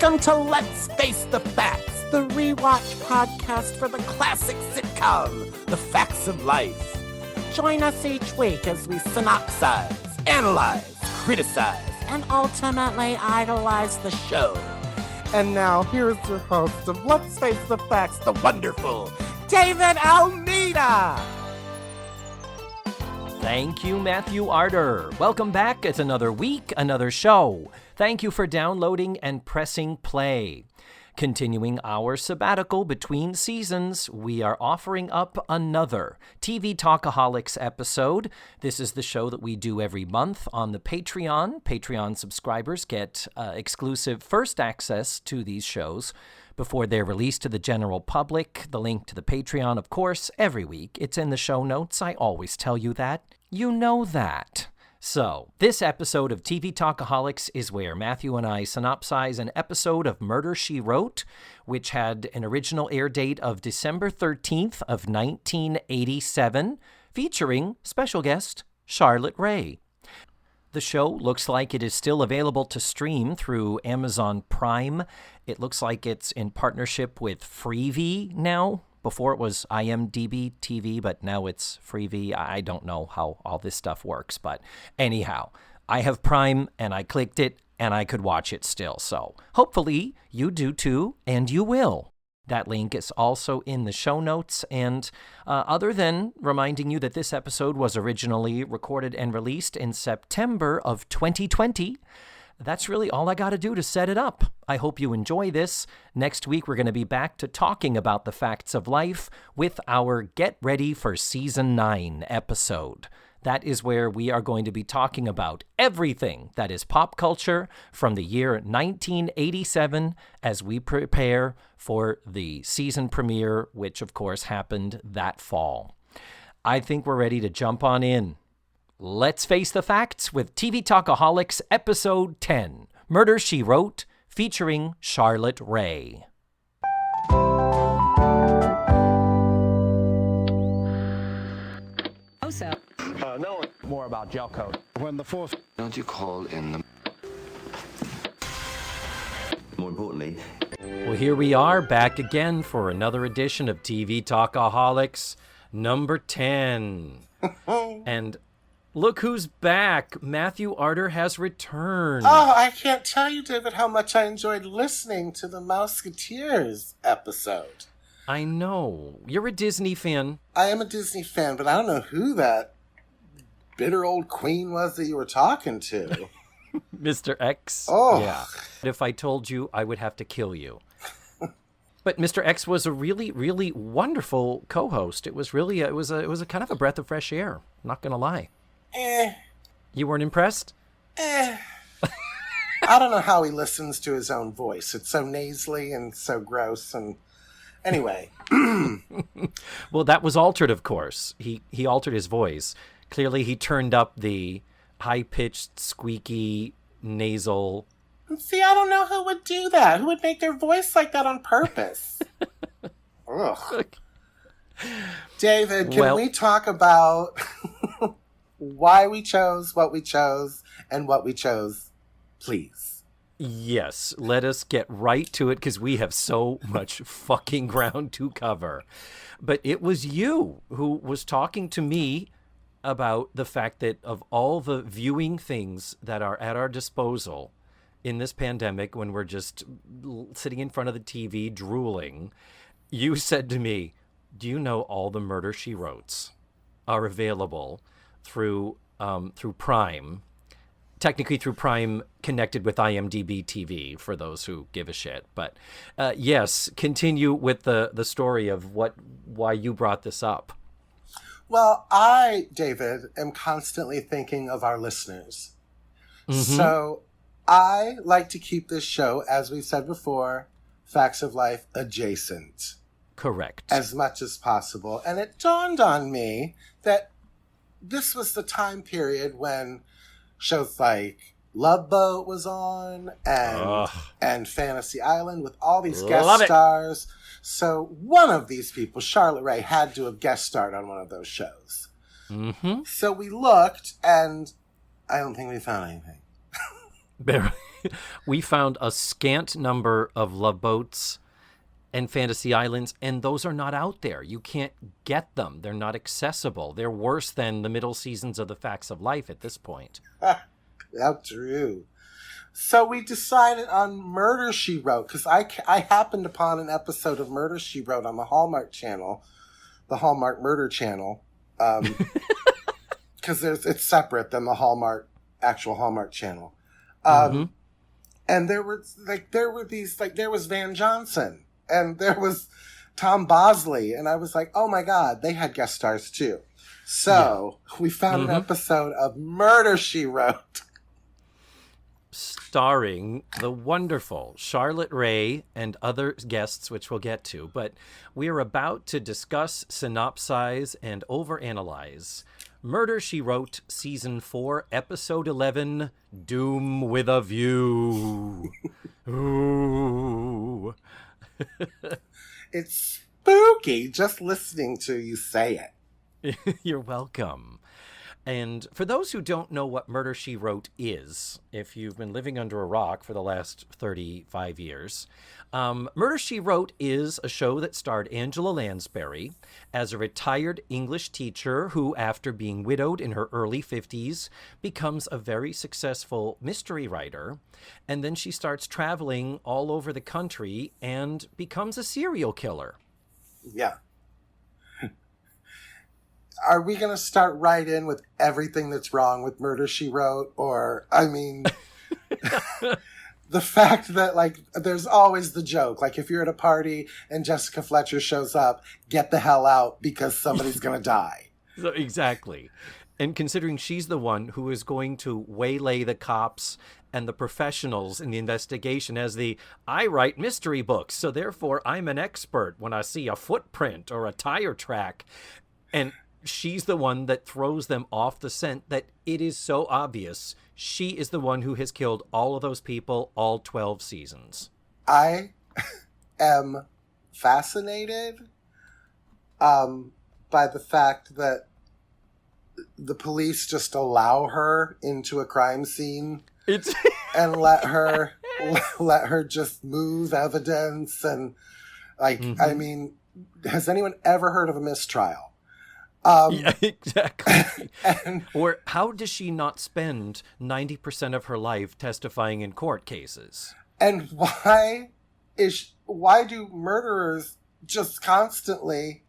Welcome to Let's Face the Facts, the rewatch podcast for the classic sitcom, The Facts of Life. Join us each week as we synopsize, analyze, criticize, and ultimately idolize the show. And now, here's your host of Let's Face the Facts, the wonderful David Almeida! Thank you, Matthew Arter. Welcome back. It's another week, another show. Thank you for downloading and pressing play. Continuing our sabbatical between seasons, we are offering up another TV Talkaholics episode. This is the show that we do every month on the Patreon. Patreon subscribers get exclusive first access to these shows before they're released to the general public. The link to the Patreon, of course, every week. It's in the show notes. I always tell you that. You know that. So, this episode of TV Talkaholics is where Matthew and I synopsize an episode of Murder, She Wrote, which had an original air date of December 13th of 1987, featuring special guest Charlotte Rae. The show looks like it is still available to stream through Amazon Prime. It looks like it's in partnership with Freevee now. Before it was IMDb TV, but now it's Freevee. I don't know how all this stuff works, but anyhow, I have Prime, and I clicked it, and I could watch it still. So hopefully you do too, and you will. That link is also in the show notes, and other than reminding you that this episode was originally recorded and released in September of 2020, that's really all I got to do to set it up. I hope you enjoy this. Next week, we're going to be back to talking about the facts of life with our Get Ready for Season 9 episode. That is where we are going to be talking about everything that is pop culture from the year 1987 as we prepare for the season premiere, which, of course, happened that fall. I think we're ready to jump on in. Let's face the facts with TV Talkaholics Episode 10, Murder, She Wrote, featuring Charlotte Rae. Also, no more about gel coat. When the fourth... Don't you call in them? More importantly... Well, here we are back again for another edition of TV Talkaholics, number 10. And look who's back. Matthew Arter has returned. Oh, I can't tell you, David, how much I enjoyed listening to the Mouseketeers episode. I know. You're a Disney fan. I am a Disney fan, but I don't know who that bitter old queen was that you were talking to. Mr. X? Oh. Yeah. If I told you, I would have to kill you. But Mr. X was a really, really wonderful co-host. It was really, it was a kind of a breath of fresh air. Not going to lie. You weren't impressed? I don't know how he listens to his own voice. It's so nasally and so gross. And anyway. Well, that was altered, of course. He altered his voice. Clearly, he turned up the high-pitched, squeaky, nasal. See, I don't know who would do that. Who would make their voice like that on purpose? Ugh. David, can we talk about why we chose what we chose and what we chose, please? Yes, let us get right to it because we have so much fucking ground to cover. But it was you who was talking to me about the fact that of all the viewing things that are at our disposal in this pandemic when we're just sitting in front of the TV drooling, you said to me, do you know all the Murder, She Wrote are available through Prime, technically through Prime connected with IMDb TV for those who give a shit. But yes, continue with the story of why you brought this up. Well, I, David, am constantly thinking of our listeners. Mm-hmm. So I like to keep this show, as we've said before, Facts of Life adjacent. Correct. As much as possible. And it dawned on me that this was the time period when shows like Love Boat was on and Fantasy Island with all these guest stars. So one of these people, Charlotte Rae, had to have guest starred on one of those shows. Mm-hmm. So we looked, and I don't think we found anything. We found a scant number of Love Boats and Fantasy Islands, and those are not out there. You can't get them. They're not accessible. They're worse than the middle seasons of The Facts of Life at this point. That's true. So we decided on Murder, She Wrote, because I happened upon an episode of Murder, She Wrote on the Hallmark channel, the Hallmark Murder channel, because it's separate than the actual Hallmark channel. And there was Van Johnson, and there was Tom Bosley, and I was like, oh my God, they had guest stars too. So we found an episode of Murder, She Wrote. Starring the wonderful Charlotte Rae and other guests, which we'll get to. But we are about to discuss, synopsize, and overanalyze Murder, She Wrote, Season 4, Episode 11, Doom with a View. Ooh. It's spooky just listening to you say it. You're welcome. And for those who don't know what Murder, She Wrote is, if you've been living under a rock for the last 35 years, Murder, She Wrote is a show that starred Angela Lansbury as a retired English teacher who, after being widowed in her early 50s, becomes a very successful mystery writer. And then she starts traveling all over the country and becomes a serial killer. Yeah. Are we going to start right in with everything that's wrong with Murder, She Wrote? Or, I mean, the fact that, like, there's always the joke. Like, if you're at a party and Jessica Fletcher shows up, get the hell out because somebody's going to die. So, exactly. And considering she's the one who is going to waylay the cops and the professionals in the investigation as I write mystery books, so therefore I'm an expert when I see a footprint or a tire track. And she's the one that throws them off the scent that it is so obvious she is the one who has killed all of those people all 12 seasons. I am fascinated by the fact that the police just allow her into a crime scene and let her just move evidence. And I mean, has anyone ever heard of a mistrial? Yeah, exactly. Or how does she not spend 90% of her life testifying in court cases? And why do murderers just constantly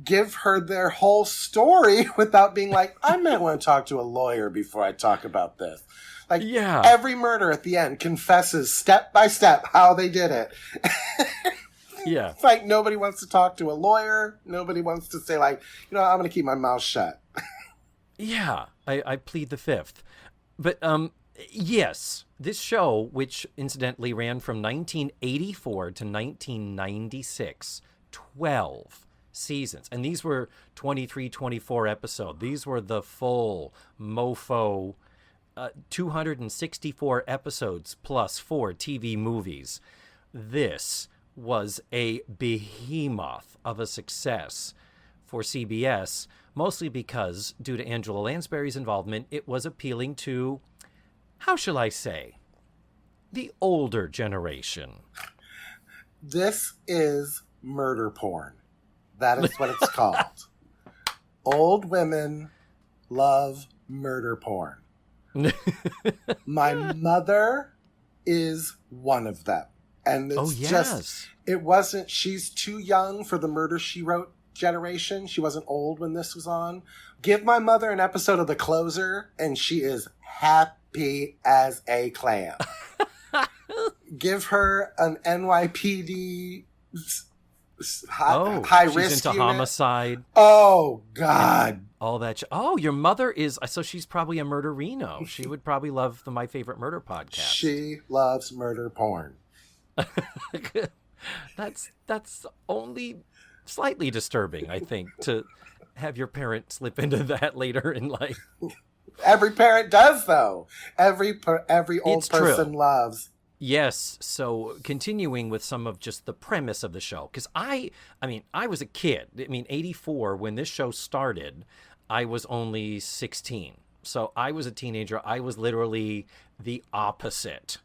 give her their whole story without being like, I might want to talk to a lawyer before I talk about this? Like, every murder at the end confesses step by step how they did it. Yeah. It's like nobody wants to talk to a lawyer. Nobody wants to say, like, I'm going to keep my mouth shut. Yeah, I plead the fifth. But, yes, this show, which incidentally ran from 1984 to 1996, 12 seasons. And these were 23, 24 episodes. These were the full mofo 264 episodes plus 4 TV movies. This was a behemoth of a success for CBS, mostly because, due to Angela Lansbury's involvement, it was appealing to, how shall I say, the older generation. This is murder porn. That is what it's called. Old women love murder porn. My mother is one of them. And it's she's too young for the Murder, She Wrote generation. She wasn't old when this was on. Give my mother an episode of The Closer, and she is happy as a clam. Give her an NYPD high risk she's into unit. Homicide. Oh, God. All that. Your mother is, so she's probably a murderino. She would probably love the My Favorite Murder podcast. She loves murder porn. That's only slightly disturbing, I think, to have your parent slip into that later in life. Every parent does, though. Every old person loves. Yes. So continuing with some of just the premise of the show, because I was a kid. 84 when this show started. I was only 16 So I was a teenager. I was literally the opposite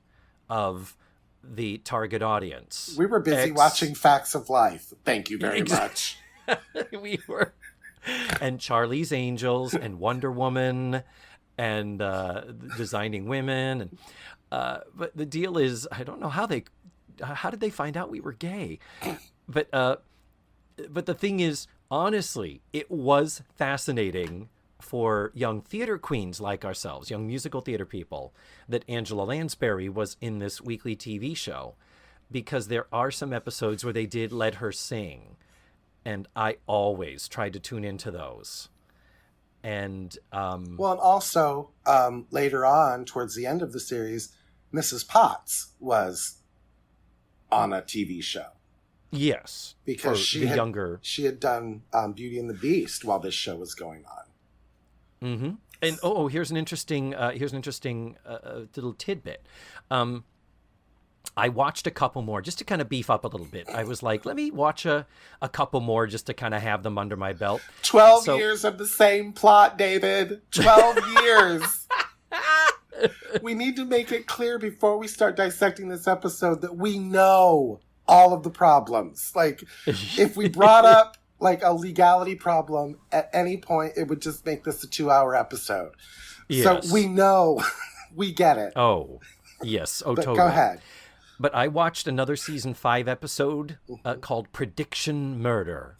of the target audience. We were busy watching Facts of Life. Thank you very much. We were. And Charlie's Angels and Wonder Woman and Designing Women. And but the deal is, I don't know how did they find out we were gay? But the thing is, honestly, it was fascinating for young theater queens like ourselves, young musical theater people, that Angela Lansbury was in this weekly TV show, because there are some episodes where they did let her sing, and I always tried to tune into those. And well, and also later on, towards the end of the series, Mrs. Potts was on a TV show. Yes, because she had done Beauty and the Beast while this show was going on. Mm-hmm. And here's an interesting little tidbit. I watched a couple more just to kind of beef up a little bit. I was like, let me watch a couple more just to kind of have them under my belt. 12 years of the same plot, David. 12 years. We need to make it clear before we start dissecting this episode that we know all of the problems. Like, if we brought up like a legality problem at any point, it would just make this a 2-hour episode. Yes. So we know, we get it. Oh, yes. Oh, but totally. Go ahead. But I watched another season 5 episode called Prediction Murder,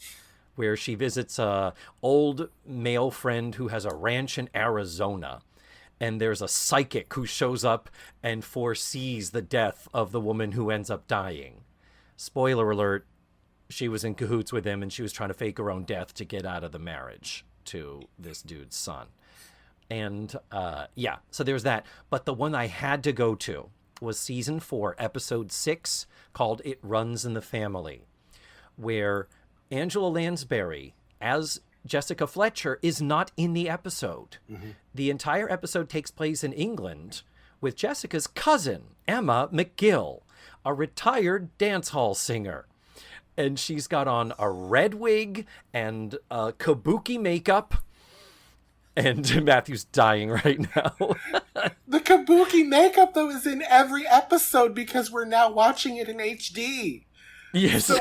where she visits a old male friend who has a ranch in Arizona. And there's a psychic who shows up and foresees the death of the woman who ends up dying. Spoiler alert, she was in cahoots with him and she was trying to fake her own death to get out of the marriage to this dude's son. And so there's that. But the one I had to go to was season 4, episode 6, called It Runs in the Family, where Angela Lansbury, as Jessica Fletcher, is not in the episode. Mm-hmm. The entire episode takes place in England with Jessica's cousin, Emma McGill, a retired dance hall singer. And she's got on a red wig and kabuki makeup. And Matthew's dying right now. The kabuki makeup, though, is in every episode because we're now watching it in HD. Yes. So,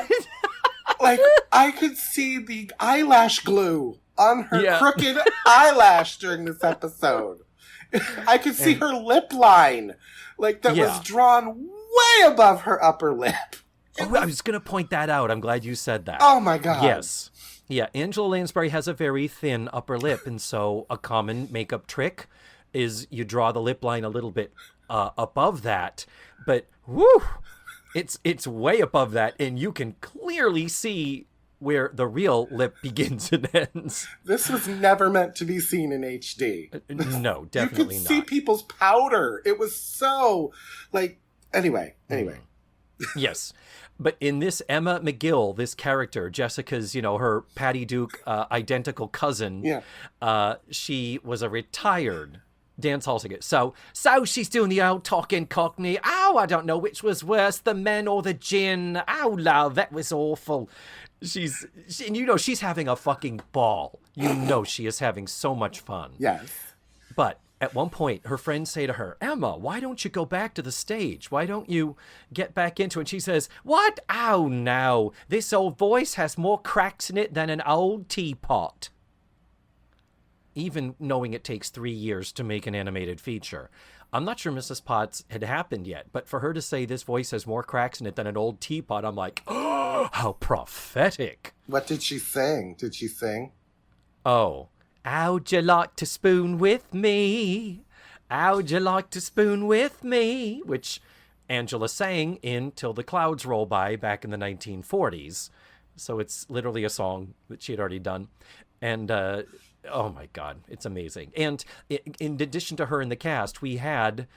like, I could see the eyelash glue on her crooked eyelash during this episode. I could see her lip line, like, that was drawn way above her upper lip. I was going to point that out. I'm glad you said that. Oh, my God. Yes. Yeah, Angela Lansbury has a very thin upper lip, and so a common makeup trick is you draw the lip line a little bit above that, but whoo, it's way above that, and you can clearly see where the real lip begins and ends. This was never meant to be seen in HD. No, definitely not. You could see people's powder. It was so, like, anyway. Yes. But in this Emma McGill, this character, Jessica's, her Patty Duke identical cousin, she was a retired dance hall singer. So she's doing the old talking cockney. Oh, I don't know which was worse, the men or the gin. Oh, love, that was awful. She's having a fucking ball. She is having so much fun. Yes. But at one point, her friends say to her, Emma, why don't you go back to the stage? Why don't you get back into it? And she says, what? Oh, no. This old voice has more cracks in it than an old teapot. Even knowing it takes 3 years to make an animated feature. I'm not sure Mrs. Potts had happened yet, but for her to say this voice has more cracks in it than an old teapot, I'm like, oh, how prophetic. What did she sing? Did she sing? Oh. How'd you like to spoon with me? How'd you like to spoon with me? Which Angela sang in Till the Clouds Roll By back in the 1940s. So it's literally a song that she had already done. And, oh my God, it's amazing. And in addition to her in the cast, we had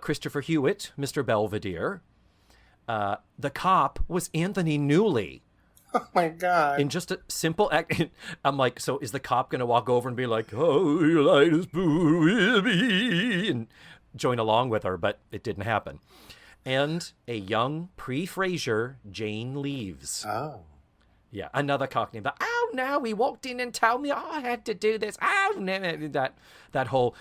Christopher Hewitt, Mr. Belvedere. The cop was Anthony Newley. Oh my God. In just a simple act, I'm like, so is the cop going to walk over and be like, oh, you like to spoon with me? And join along with her, but it didn't happen. And a young pre-Frasier Jane Leaves. Oh. Yeah, another cockney. But, oh, oh no, he walked in and told me I had to do this. Oh no, that whole,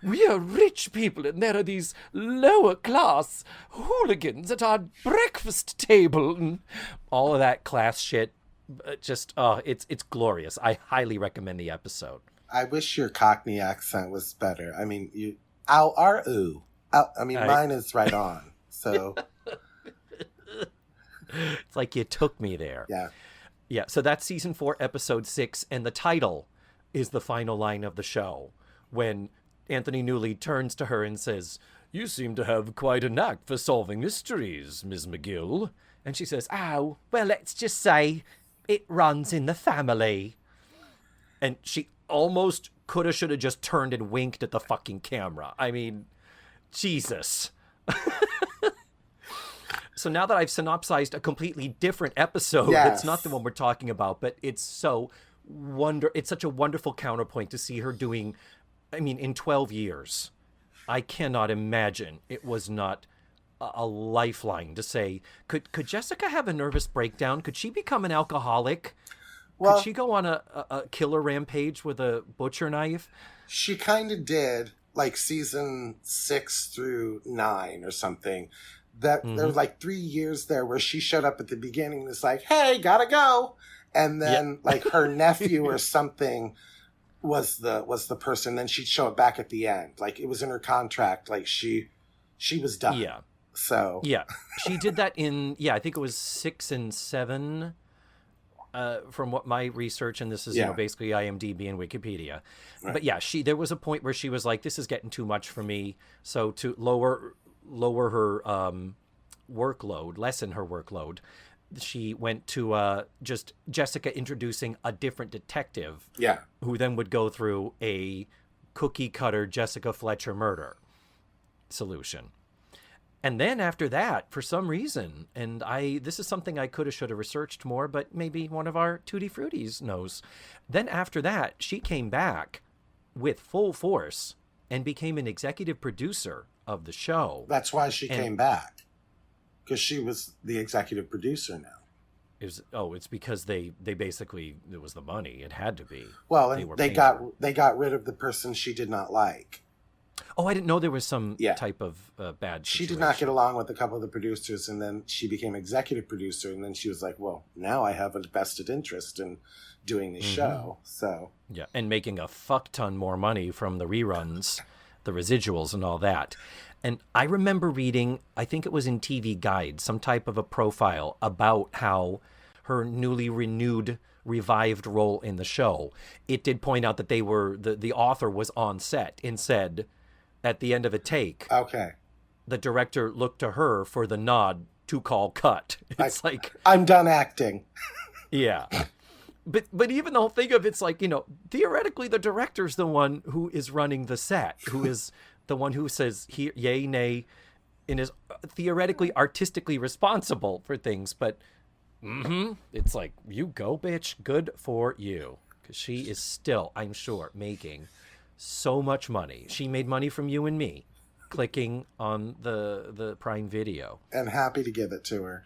we are rich people and there are these lower class hooligans at our breakfast table and all of that class shit. Just, it's glorious. I highly recommend the episode. I wish your Cockney accent was better. I mean, you, ow, are, ooh. I mean, mine is right on. So it's like you took me there. yeah. Yeah, so that's season 4, episode 6, and the title is the final line of the show when Anthony Newley turns to her and says, "You seem to have quite a knack for solving mysteries, Ms. McGill." And she says, "Oh, well, let's just say it runs in the family." And she almost coulda, shoulda just turned and winked at the fucking camera. I mean, Jesus. So now that I've synopsized a completely different episode, it's not the one we're talking about, but it's such a wonderful counterpoint to see her doing, I mean, in 12 years. I cannot imagine it was not a lifeline to say, could Jessica have a nervous breakdown? Could she become an alcoholic? Well, could she go on a killer rampage with a butcher knife? She kind of did, like season 6 through 9 or something. That there was like 3 years there where she showed up at the beginning and it's like, "Hey, gotta go," and then like her nephew or something was the person. Then she'd show up back at the end, like it was in her contract. Like she was done. Yeah. So yeah, she did that in I think it was 6 and 7. From what my research, and this is basically IMDb and Wikipedia, right. But yeah, there was a point where she was like, "This is getting too much for me," so to lower her lessen her workload, she went to just Jessica introducing a different detective, who then would go through a cookie cutter Jessica Fletcher murder solution. And then after that, for some reason, and this is something I coulda, shoulda researched more, but maybe one of our Tutti Fruities knows. Then after that, she came back with full force and became an executive producer of the show. That's why she came back, because she was the executive producer now. It's because they basically, it was the money. It had to be. Well, and they got rid of the person she did not like. Oh, I didn't know there was some type of bad situation. She did not get along with a couple of the producers, and then she became executive producer, and then she was like, "Well, now I have a vested interest in doing the show." So yeah, and making a fuck ton more money from the reruns, the residuals, and all that. And I remember reading, I think it was in TV Guide, some type of a profile about how her newly revived role in the show. It did point out that they were the author was on set and said, at the end of a take, the director looked to her for the nod to call cut. It's like, I'm done acting. Yeah. But even the whole thing of it's like, theoretically the director's the one who is running the set, who is the one who says yay, nay, and is theoretically artistically responsible for things. But it's like, you go, bitch. Good for you. Because she is still, I'm sure, making so much money. She made money from you and me clicking on the Prime Video. And happy to give it to her.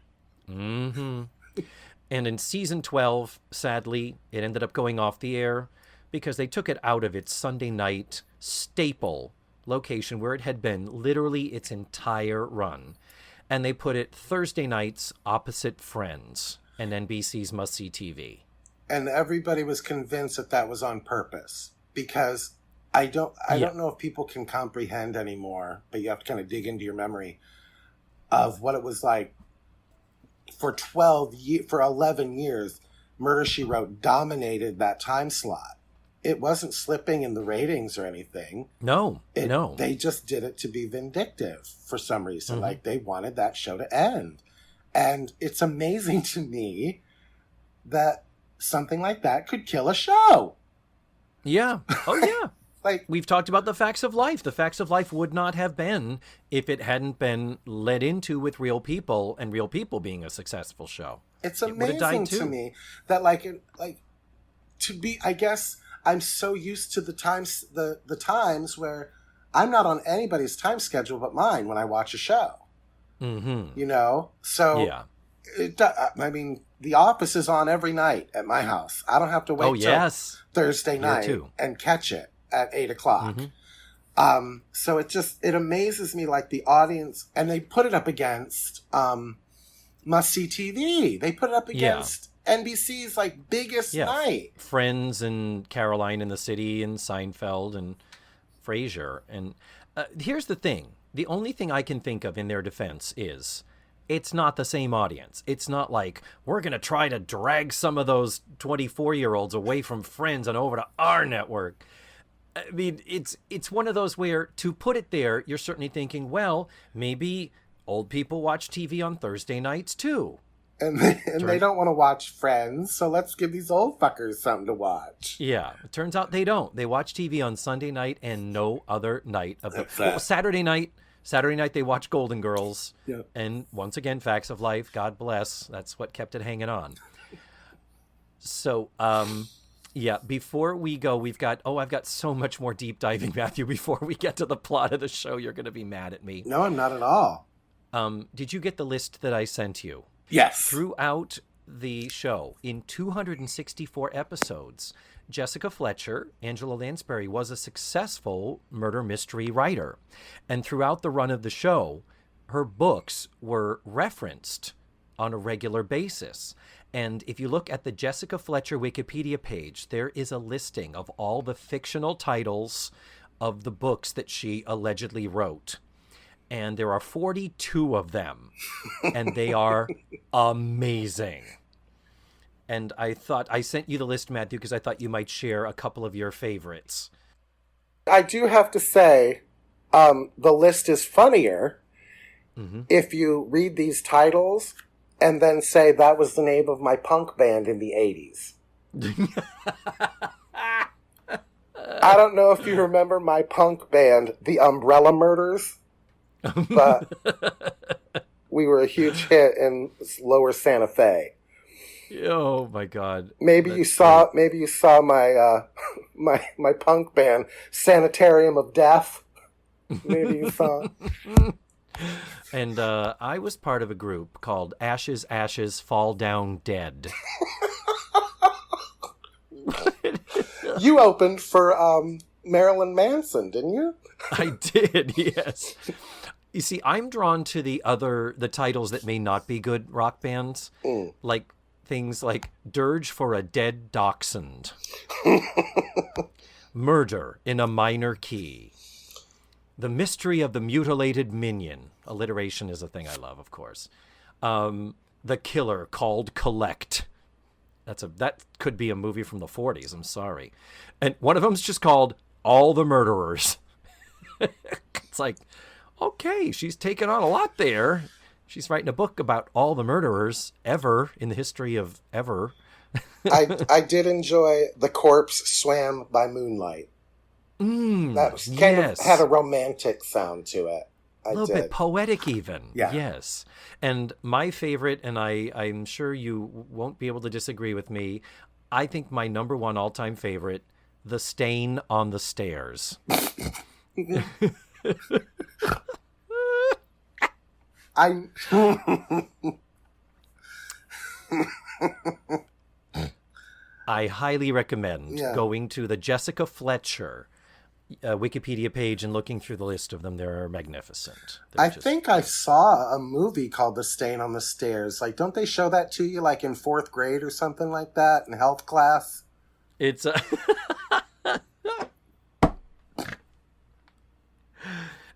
And in season 12, sadly, it ended up going off the air because they took it out of its Sunday night staple location where it had been literally its entire run. And they put it Thursday nights opposite Friends and NBC's Must See TV. And everybody was convinced that was on purpose, because I don't know if people can comprehend anymore, but you have to kind of dig into your memory of what it was like for 11 years. Murder, She Wrote dominated that time slot. It wasn't slipping in the ratings or anything. No. They just did it to be vindictive for some reason. Like, they wanted that show to end. And it's amazing to me that something like that could kill a show. Yeah. Oh, yeah. Like, we've talked about the facts of life. The facts of life would not have been if it hadn't been led into with real people and real people being a successful show. It's amazing to me that to be, I guess I'm so used to the times where I'm not on anybody's time schedule but mine when I watch a show. So I mean, The Office is on every night at my house. I don't have to wait till Thursday night and catch it at 8:00. So it amazes me, like the audience, and they put it up against Must See TV. They put it up against NBC's like biggest night. Friends and Caroline in the City and Seinfeld and Frasier. And here's the thing. The only thing I can think of in their defense is it's not the same audience. It's not like we're going to try to drag some of those 24-year-olds away from Friends and over to our network. I mean, it's one of those where, to put it there, you're certainly thinking, well, maybe old people watch TV on Thursday nights too. And they don't want to watch Friends, so let's give these old fuckers something to watch. Yeah, it turns out they don't. They watch TV on Sunday night and no other night of the Saturday night. Saturday night they watch Golden Girls. Yeah. And once again, Facts of Life, God bless. That's what kept it hanging on. So, before we go, I've got so much more deep diving, Matthew, before we get to the plot of the show. You're going to be mad at me. No, I'm not at all. Did you get the list that I sent you? Yes. Throughout the show, in 264 episodes, Jessica Fletcher, Angela Lansbury, was a successful murder mystery writer. And throughout the run of the show, her books were referenced on a regular basis. And if you look at the Jessica Fletcher Wikipedia page, there is a listing of all the fictional titles of the books that she allegedly wrote. And there are 42 of them, and they are amazing. And I thought I sent you the list, Matthew, because I thought you might share a couple of your favorites. I do have to say, the list is funnier if you read these titles and then say that was the name of my punk band in the 80s. I don't know if you remember my punk band, the Umbrella Murders. But we were a huge hit in Lower Santa Fe. Oh my God! Maybe you saw my my punk band, Sanitarium of Death. Maybe you saw. And I was part of a group called Ashes, Ashes, Fall Down Dead. You opened for Marilyn Manson, didn't you? I did, yes. You see, I'm drawn to the titles that may not be good rock bands, like things like Dirge for a Dead Dachshund, Murder in a Minor Key, The Mystery of the Mutilated Minion. Alliteration is a thing I love, of course. The Killer Called Collect. That could be a movie from the 40s. I'm sorry. And one of them's just called All the Murderers. It's like, okay, she's taken on a lot there. She's writing a book about all the murderers ever in the history of ever. I did enjoy The Corpse Swam by Moonlight. That was kind of had a romantic sound to it. A little bit poetic even. Yeah. Yes. And my favorite, and I'm sure you won't be able to disagree with me, I think my number one all-time favorite, The Stain on the Stairs. I highly recommend going to the Jessica Fletcher Wikipedia page and looking through the list of them. They're magnificent. I think I saw a movie called The Stain on the Stairs. Like, don't they show that to you like in 4th grade or something like that in health class? It's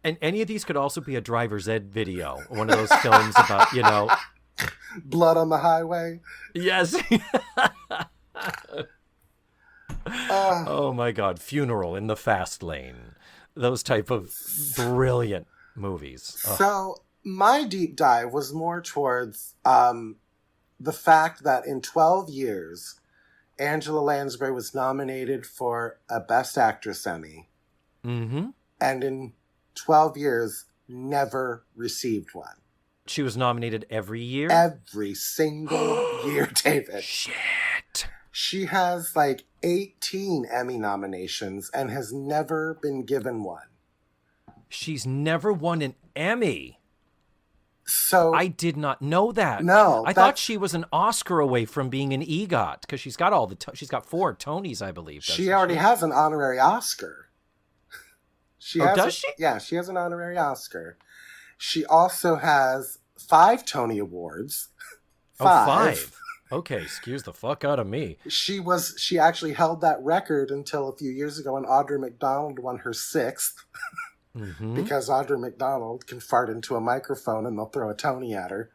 and any of these could also be a driver's ed video, one of those films about, blood on the highway. Yes. Oh my God, Funeral in the Fast Lane. Those type of brilliant movies. So my deep dive was more towards the fact that in 12 years, Angela Lansbury was nominated for a Best Actress Emmy. Mm-hmm. And in 12 years, never received one. She was nominated every year? Every single year, David. Shit. She has like 18 Emmy nominations and has never been given one. She's never won an Emmy. So I did not know that. No, I thought she was an Oscar away from being an EGOT because she's got she's got 4 Tonys, I believe. She already has an honorary Oscar. Does she? Yeah, she has an honorary Oscar. She also has 5 Tony Awards. 5. Okay, excuse the fuck out of me. She actually held that record until a few years ago when Audra McDonald won her 6th. Mm-hmm. Because Audra McDonald can fart into a microphone and they'll throw a Tony at her.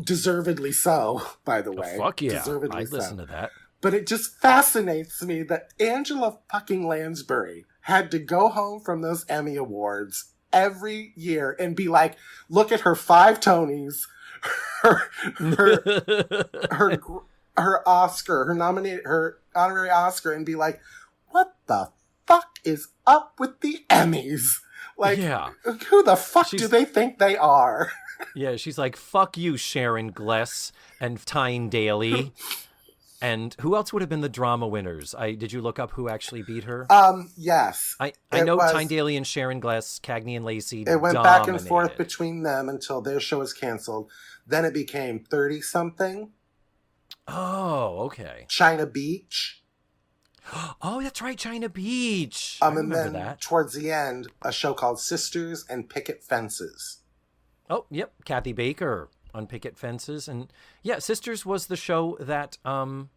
Deservedly so, by the way. Fuck yeah, Deservedly I'd listen to that. But it just fascinates me that Angela fucking Lansbury had to go home from those Emmy Awards every year and be like, look at her 5 Tonys, her Oscar, her honorary Oscar, and be like, what the fuck is up with the Emmys? Like, who the fuck do they think they are? Yeah, she's like, fuck you, Sharon Gless and Tyne Daly. And who else would have been the drama winners? Did you look up who actually beat her? Yes. I know Tyne Daly and Sharon Gless, Cagney and Lacey It went back and forth between them until their show was canceled. Then it became 30-something. Oh, okay. China Beach. Oh, that's right, China Beach. I remember that. Towards the end, a show called Sisters and Picket Fences. Oh, yep, Kathy Baker on Picket Fences. And yeah, Sisters was the show that our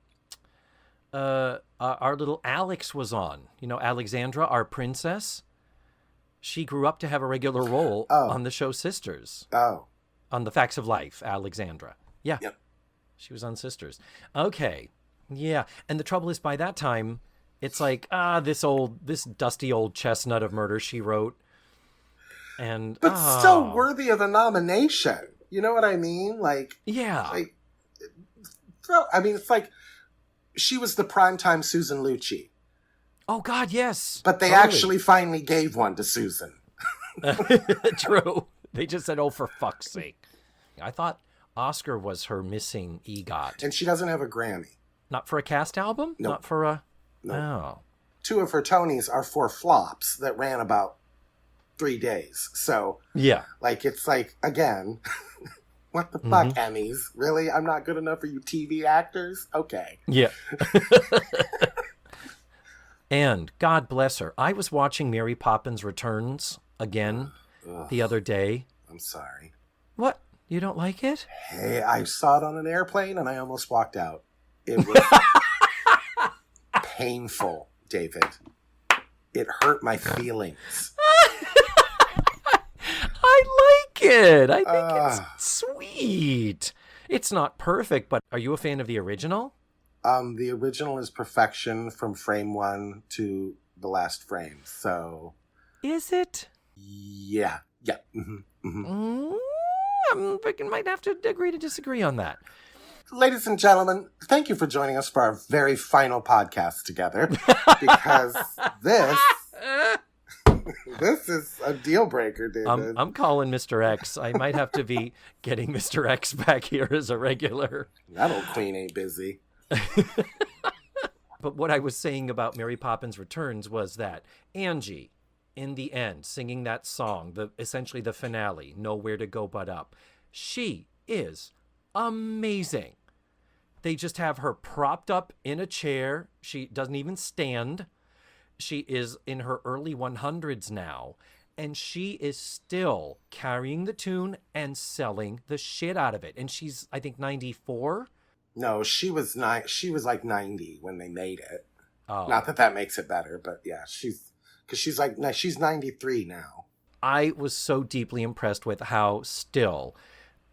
little Alex was on. You know, Alexandra, our princess. She grew up to have a regular role on the show Sisters. Oh. On The Facts of Life, Alexandra. Yeah. Yep. She was on Sisters. Okay. Yeah. And the trouble is, by that time, it's like, this dusty old chestnut of Murder, She Wrote. But still worthy of a nomination. You know what I mean? Like, yeah. It's like she was the primetime Susan Lucci. Oh, God, yes. But they actually finally gave one to Susan. True. They just said, oh, for fuck's sake. I thought Oscar was her missing EGOT. And she doesn't have a Grammy. Not for a cast album? Nope. Not for a... Nope. Oh. 2 of her Tonys are 4 flops that ran about 3 days. So, yeah. Like, it's like, again, what the fuck, Emmys? Really? I'm not good enough for you TV actors? Okay. Yeah. And, God bless her, I was watching Mary Poppins Returns again the other day. I'm sorry. What? You don't like it? Hey, I saw it on an airplane and I almost walked out. It was painful, David. It hurt my feelings. I like it. I think it's sweet. It's not perfect, but are you a fan of the original? The original is perfection from frame 1 to the last frame. So, is it? Yeah. I might have to agree to disagree on that. Ladies and gentlemen, thank you for joining us for our very final podcast together. Because this is a deal breaker, David. I'm calling Mr. X. I might have to be getting Mr. X back here as a regular. That old queen ain't busy. But what I was saying about Mary Poppins Returns was that Angie, in the end, singing that song, essentially the finale, Nowhere to Go But Up, she is amazing. They just have her propped up in a chair. She doesn't even stand. She is in her early 100s now, and she is still carrying the tune and selling the shit out of it. And she's, I think, 94. No, she was like 90 when they made it. Oh. Not that makes it better, but yeah, she's 93 now. I was so deeply impressed with how still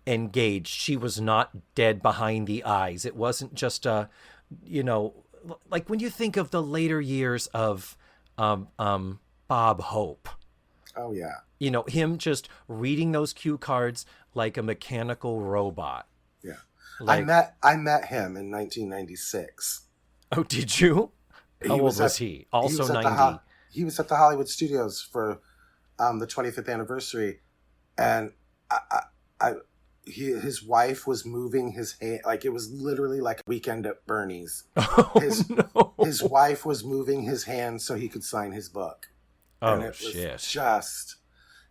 engaged she was. Not dead behind the eyes. It wasn't just like when you think of the later years of Bob Hope. Oh yeah. Him just reading those cue cards like a mechanical robot. Yeah. Like, I met him in 1996. Oh, did you? How old was he? Also 90. He was at the Hollywood Studios for the 25th anniversary, and his wife was moving his hand, like it was literally like a Weekend at Bernie's. His wife was moving his hand so he could sign his book. Oh, and it was shit.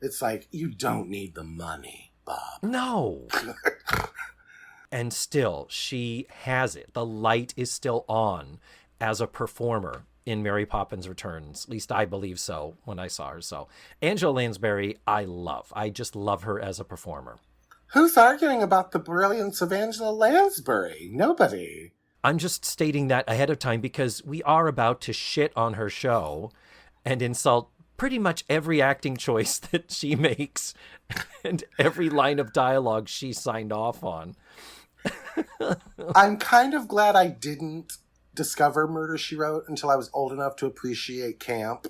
It's like, you don't need the money, Bob. No. And still, she has it. The light is still on as a performer in Mary Poppins Returns. At least I believe so when I saw her. So Angela Lansbury, I love. I just love her as a performer. Who's arguing about the brilliance of Angela Lansbury? Nobody. I'm just stating that ahead of time because we are about to shit on her show and insult pretty much every acting choice that she makes and every line of dialogue she signed off on. I'm kind of glad I didn't discover Murder, She Wrote until I was old enough to appreciate camp.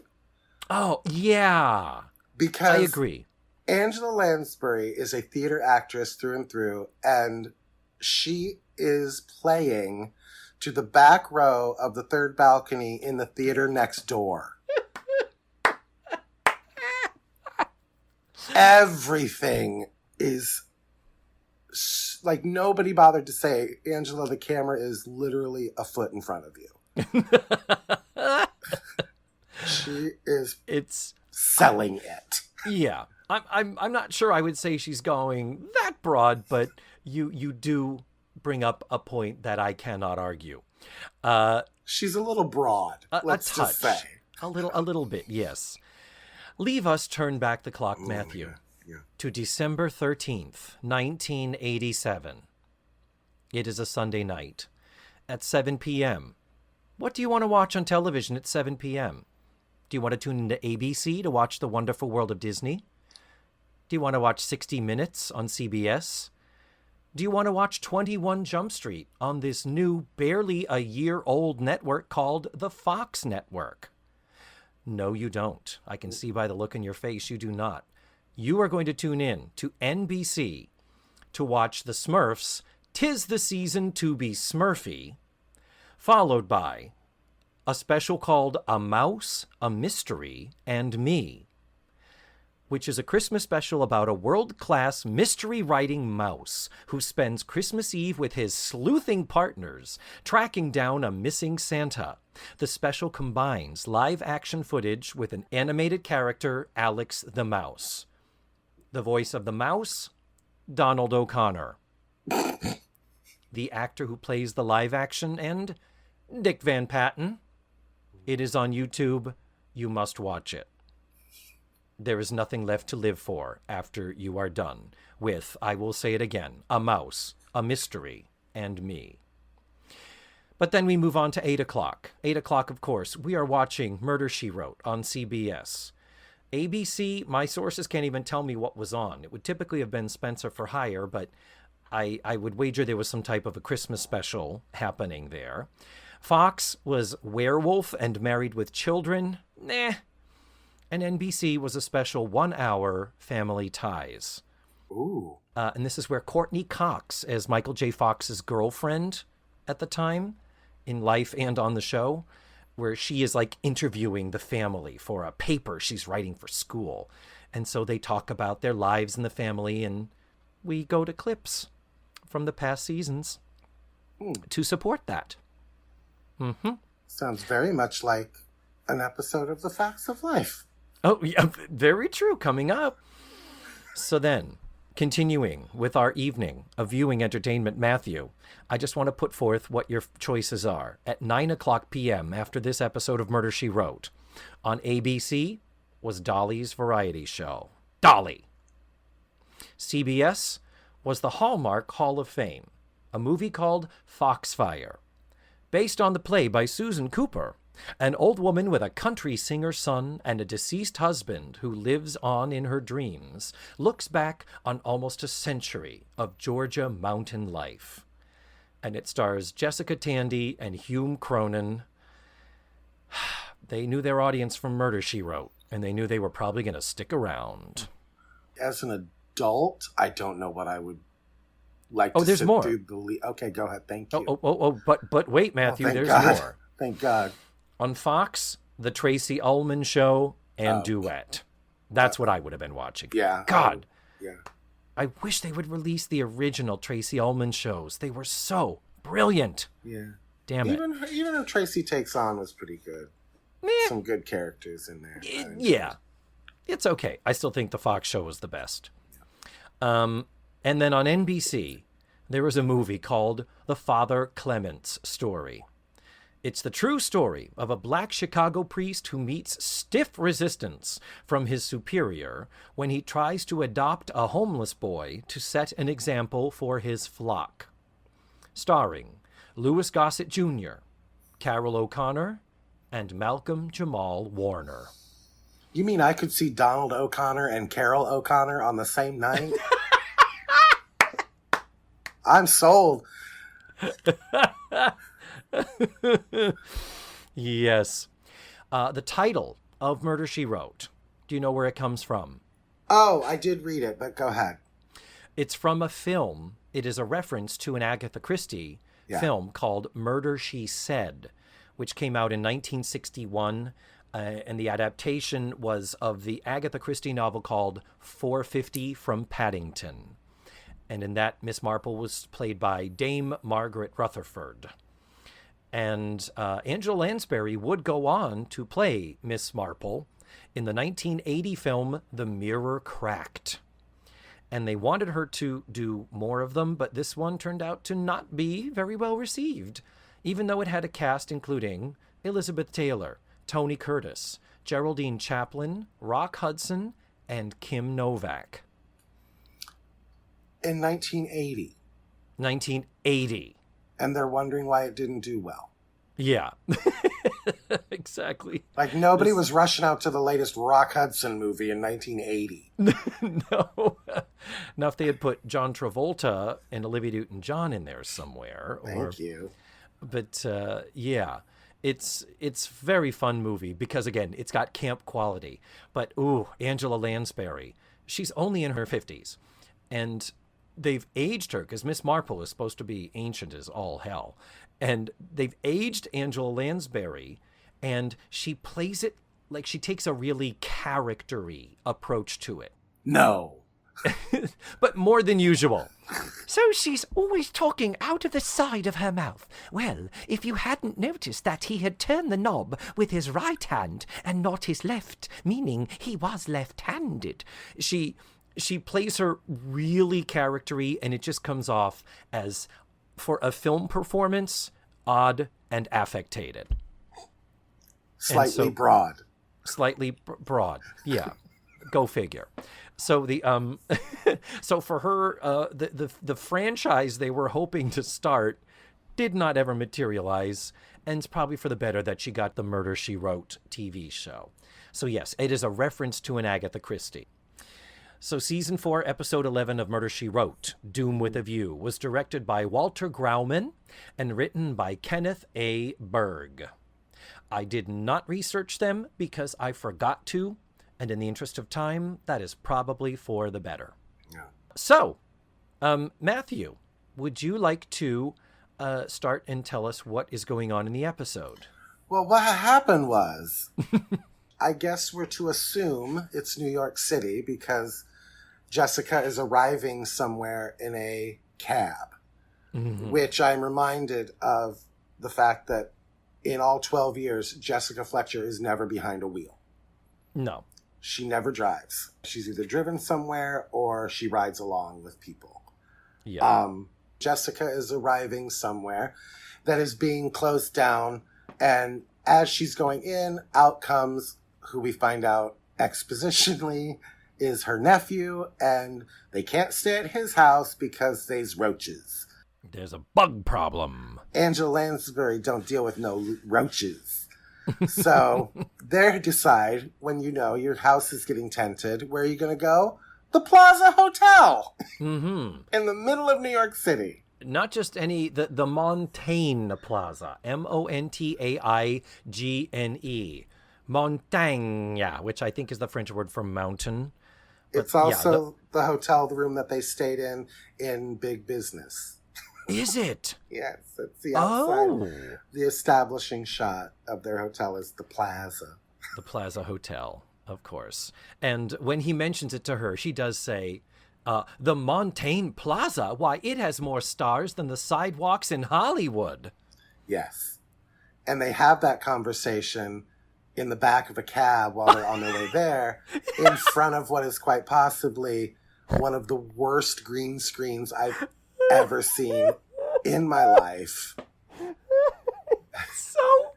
Oh, yeah. Because I agree. Angela Lansbury is a theater actress through and through, and she is playing to the back row of the third balcony in the theater next door. Everything is like, nobody bothered to say, Angela, the camera is literally a foot in front of you. She is selling it. Yeah. I'm not sure I would say she's going that broad, but you do bring up a point that I cannot argue. She's a little broad. Let's just say. A little bit, yes. Leave us turn back the clock, Matthew, to December 13th, 1987. It is a Sunday night at 7 p.m. What do you want to watch on television at 7 p.m.? Do you want to tune into ABC to watch The Wonderful World of Disney? Do you want to watch 60 Minutes on CBS? Do you want to watch 21 Jump Street on this new, barely a year-old network called the Fox Network? No, you don't. I can see by the look in your face you do not. You are going to tune in to NBC to watch The Smurfs, 'Tis the Season to be Smurfy, followed by a special called A Mouse, a Mystery, and Me, which is a Christmas special about a world-class mystery-writing mouse who spends Christmas Eve with his sleuthing partners tracking down a missing Santa. The special combines live-action footage with an animated character, Alex the Mouse. The voice of the mouse, Donald O'Connor. The actor who plays the live-action end, Dick Van Patten. It is on YouTube. You must watch it. There is nothing left to live for after you are done with, I will say it again, A Mouse, a Mystery, and Me. But then we move on to 8 o'clock. 8 o'clock, of course, we are watching Murder, She Wrote on CBS. ABC, my sources can't even tell me what was on. It would typically have been Spencer for Hire, but I would wager there was some type of a Christmas special happening there. Fox was Werewolf and Married with Children. Nah. And NBC was a special 1-hour Family Ties. Ooh. And this is where Courtney Cox, as Michael J. Fox's girlfriend at the time, in life and on the show, where she is like interviewing the family for a paper she's writing for school. And so they talk about their lives in the family, and we go to clips from the past seasons to support that. Mm-hmm. Sounds very much like an episode of The Facts of Life. Oh, yeah, very true. Coming up. So then, continuing with our evening of viewing entertainment, Matthew, I just want to put forth what your choices are. At 9 o'clock p.m. after this episode of Murder, She Wrote, on ABC was Dolly's variety show, Dolly. CBS was the Hallmark Hall of Fame, a movie called Foxfire, based on the play by Susan Cooper. An old woman with a country singer son and a deceased husband who lives on in her dreams looks back on almost a century of Georgia mountain life. And it stars Jessica Tandy and Hume Cronin. They knew their audience from Murder, She Wrote, and they knew they were probably going to stick around. As an adult, I don't know what I would like to there's more. Okay, go ahead. Thank you. But wait, Matthew, there's God. more. Thank God. On Fox, The Tracy Ullman Show and Duet. That's what I would have been watching. Yeah. God. Yeah. I wish they would release the original Tracy Ullman shows. They were so brilliant. Yeah. Damn it. Even though Tracy Takes On was pretty good. Meh. Some good characters in there. Yeah. It's okay. I still think the Fox show was the best. And then on NBC, there was a movie called The Father Clements Story. It's the true story of a black Chicago priest who meets stiff resistance from his superior when he tries to adopt a homeless boy to set an example for his flock. Starring Louis Gossett Jr., Carol O'Connor, and Malcolm Jamal Warner. You mean I could see Donald O'Connor and Carol O'Connor on the same night? I'm sold. Yes. The title of Murder, She Wrote. Do you know where it comes from? Oh, I did read it, but go ahead. It's from a film. It is a reference to an Agatha Christie film called Murder, She Said, which came out in 1961. And the adaptation was of the Agatha Christie novel called 450 from Paddington. And in that, Miss Marple was played by Dame Margaret Rutherford. And Angela Lansbury would go on to play Miss Marple in the 1980 film The Mirror Cracked. And they wanted her to do more of them, but this one turned out to not be very well received, even though it had a cast including Elizabeth Taylor, Tony Curtis, Geraldine Chaplin, Rock Hudson, and Kim Novak. In 1980. 1980. And they're wondering why it didn't do well. Yeah. Exactly. Like nobody was rushing out to the latest Rock Hudson movie in 1980. No. Now, if they had put John Travolta and Olivia Newton-John in there somewhere. Thank you. But, yeah. It's very fun movie because, again, it's got camp quality. But, ooh, Angela Lansbury, she's only in her 50s. And they've aged her because Miss Marple is supposed to be ancient as all hell. And they've aged Angela Lansbury, and she plays it like she takes a really character-y approach to it. No. But more than usual. So she's always talking out of the side of her mouth. Well, if you hadn't noticed that he had turned the knob with his right hand and not his left, meaning he was left-handed. She plays her really character-y, and it just comes off as, for a film performance, odd and affectated. Slightly broad. Slightly broad, yeah. Go figure. So the so for her, the franchise they were hoping to start did not ever materialize, and it's probably for the better that she got the Murder, She Wrote TV show. So yes, it is a reference to an Agatha Christie. So Season 4, Episode 11 of Murder, She Wrote, Doom with a View, was directed by Walter Grauman and written by Kenneth A. Berg. I did not research them because I forgot to, and in the interest of time, that is probably for the better. Yeah. So, Matthew, would you like to start and tell us what is going on in the episode? Well, what happened was, I guess we're to assume it's New York City because Jessica is arriving somewhere in a cab, which I'm reminded of the fact that in all 12 years, Jessica Fletcher is never behind a wheel. No. She never drives. She's either driven somewhere or she rides along with people. Yeah. Jessica is arriving somewhere that is being closed down, and as she's going in, out comes who we find out expositionally is her nephew, and they can't stay at his house because there's roaches. There's a bug problem. Angela Lansbury don't deal with no roaches. So they decide, when you know your house is getting tented, where are you going to go? The Plaza Hotel. In the middle of New York City. Not just any, the Montaigne Plaza. Montaigne. Montagne, which I think is the French word for mountain. But it's also the hotel, the room that they stayed in Big Business. Is it? Yes, it's the outside. Oh. The establishing shot of their hotel is the Plaza. The Plaza Hotel, of course. And when he mentions it to her, she does say, the Montaigne Plaza? Why, it has more stars than the sidewalks in Hollywood. Yes. And they have that conversation in the back of a cab while they're on their way there in front of what is quite possibly one of the worst green screens I've ever seen in my life. So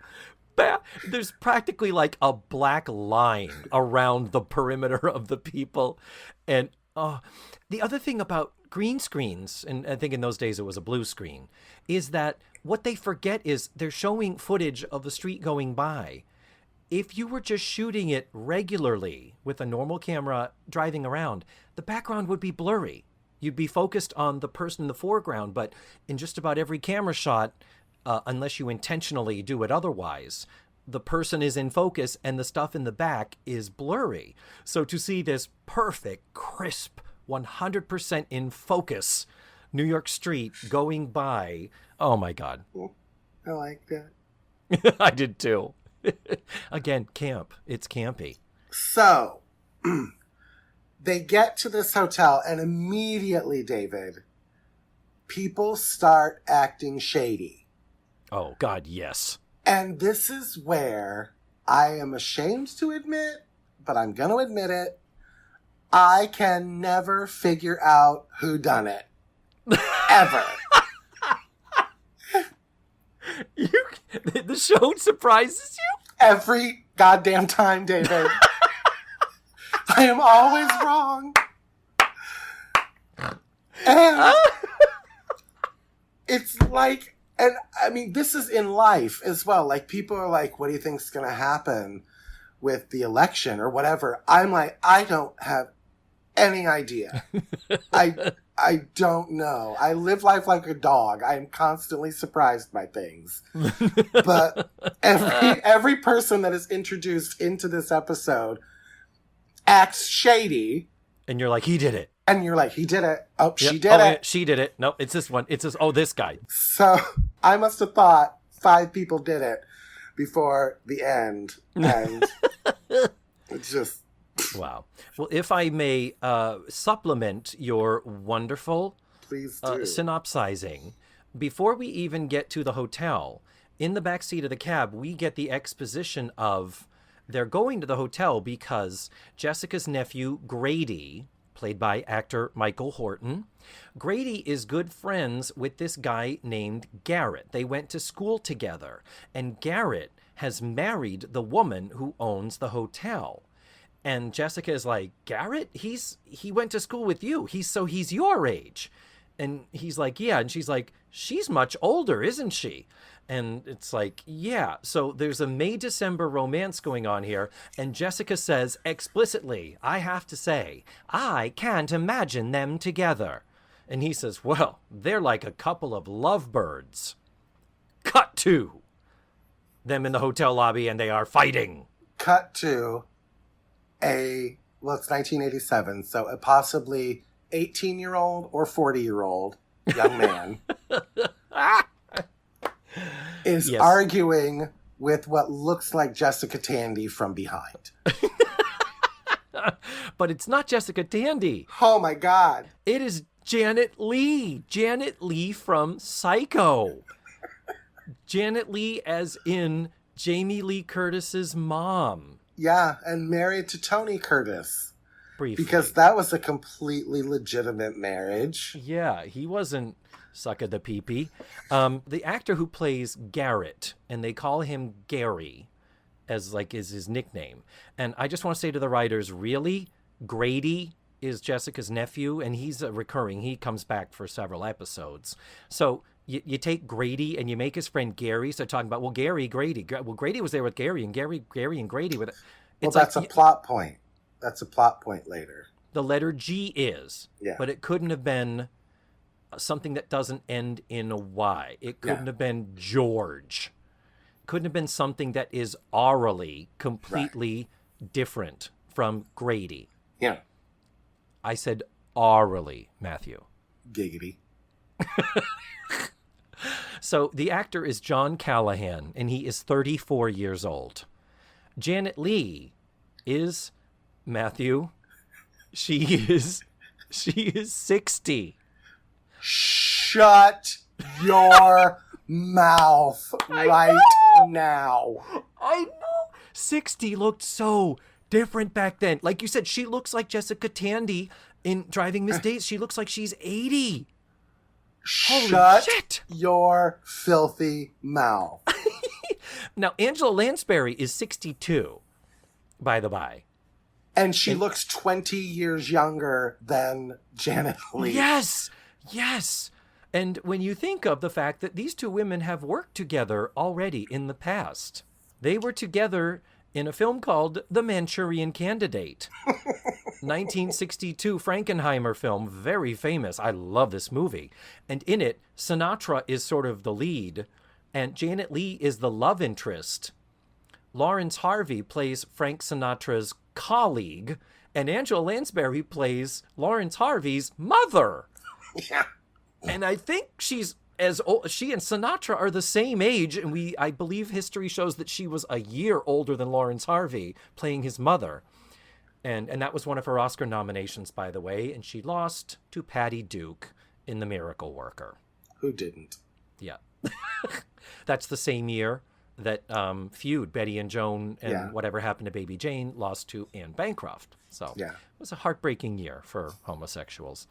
bad. There's practically like a black line around the perimeter of the people. And the other thing about green screens, and I think in those days it was a blue screen, is that what they forget is they're showing footage of the street going by. If you were just shooting it regularly with a normal camera driving around, the background would be blurry. You'd be focused on the person in the foreground, but in just about every camera shot, unless you intentionally do it otherwise, the person is in focus and the stuff in the back is blurry. So to see this perfect, crisp, 100% in focus New York street going by, oh my God. I like that. I did too. Again, camp. It's campy. So, they get to this hotel, and immediately, David, people start acting shady. Oh, God, yes. And this is where I am ashamed to admit, but I'm going to admit it, I can never figure out who done it. Ever. The show surprises you? Every goddamn time, David. I am always wrong. And it's like, and I mean, this is in life as well. Like, people are like, what do you think's going to happen with the election or whatever? I'm like, I don't have any idea. I don't know. I live life like a dog. I am constantly surprised by things. But every person that is introduced into this episode acts shady. And you're like, he did it. And you're like, he did it. Oh, Yep. she did it. Yeah, she did it. No, it's this one. It's this. Oh, this guy. So I must have thought 5 people did it before the end. And it's just... Wow. Well, if I may supplement your wonderful Please do. synopsizing, before we even get to the hotel, in the backseat of the cab, we get the exposition of they're going to the hotel because Jessica's nephew, Grady, played by actor Michael Horton, Grady is good friends with this guy named Garrett. They went to school together, and Garrett has married the woman who owns the hotel. And Jessica is like, Garrett? He went to school with you. He's your age. And he's like, yeah. And she's like, she's much older, isn't she? And it's like, yeah. So there's a May-December romance going on here. And Jessica says explicitly, I have to say, I can't imagine them together. And he says, well, they're like a couple of lovebirds. Cut to them in the hotel lobby and they are fighting. Cut to it's 1987, so a possibly 18-year-old or 40-year-old young man is arguing with what looks like Jessica Tandy from behind. But it's not Jessica Tandy. Oh my God. It is Janet Leigh. Janet Leigh from Psycho. Janet Leigh as in Jamie Lee Curtis's mom. Yeah, and married to Tony Curtis. Briefly. Because that was a completely legitimate marriage. Yeah, he wasn't suck of the pee-pee. The actor who plays Garrett, and they call him Gary, is his nickname. And I just want to say to the writers, really? Grady is Jessica's nephew, and he's recurring. He comes back for several episodes. So you take Grady and you make his friend Gary. So talking about, well, Grady. Well, Grady was there with Gary, and Gary and Grady with it. Well, that's a plot point. That's a plot point later. The letter G is, yeah. But it couldn't have been something that doesn't end in a Y. It couldn't have been George. Couldn't have been something that is aurally completely different from Grady. Yeah. I said aurally, Matthew. Giggity. So the actor is John Callahan, and he is 34 years old. Janet Leigh is, Matthew, she is 60. Shut your mouth right now. I know. 60 looked so different back then. Like you said, she looks like Jessica Tandy in Driving Miss Daisy. She looks like she's 80. Shut shit. your filthy mouth. Now, Angela Lansbury is 62, by the by. And she looks 20 years younger than Janet Leigh. Yes. And when you think of the fact that these two women have worked together already in the past, they were together in a film called The Manchurian Candidate. 1962 Frankenheimer film, very famous. I love this movie. And in it, Sinatra is sort of the lead, and Janet Leigh is the love interest. Lawrence Harvey plays Frank Sinatra's colleague, and Angela Lansbury plays Lawrence Harvey's mother. Yeah. And I think she's as old. She and Sinatra are the same age, and I believe history shows that she was a year older than Lawrence Harvey, playing his mother. And that was one of her Oscar nominations, by the way, and she lost to Patty Duke in The Miracle Worker. Who didn't? Yeah. That's the same year that Feud, Betty and Joan, and Whatever Happened to Baby Jane lost to Anne Bancroft. So it was a heartbreaking year for homosexuals.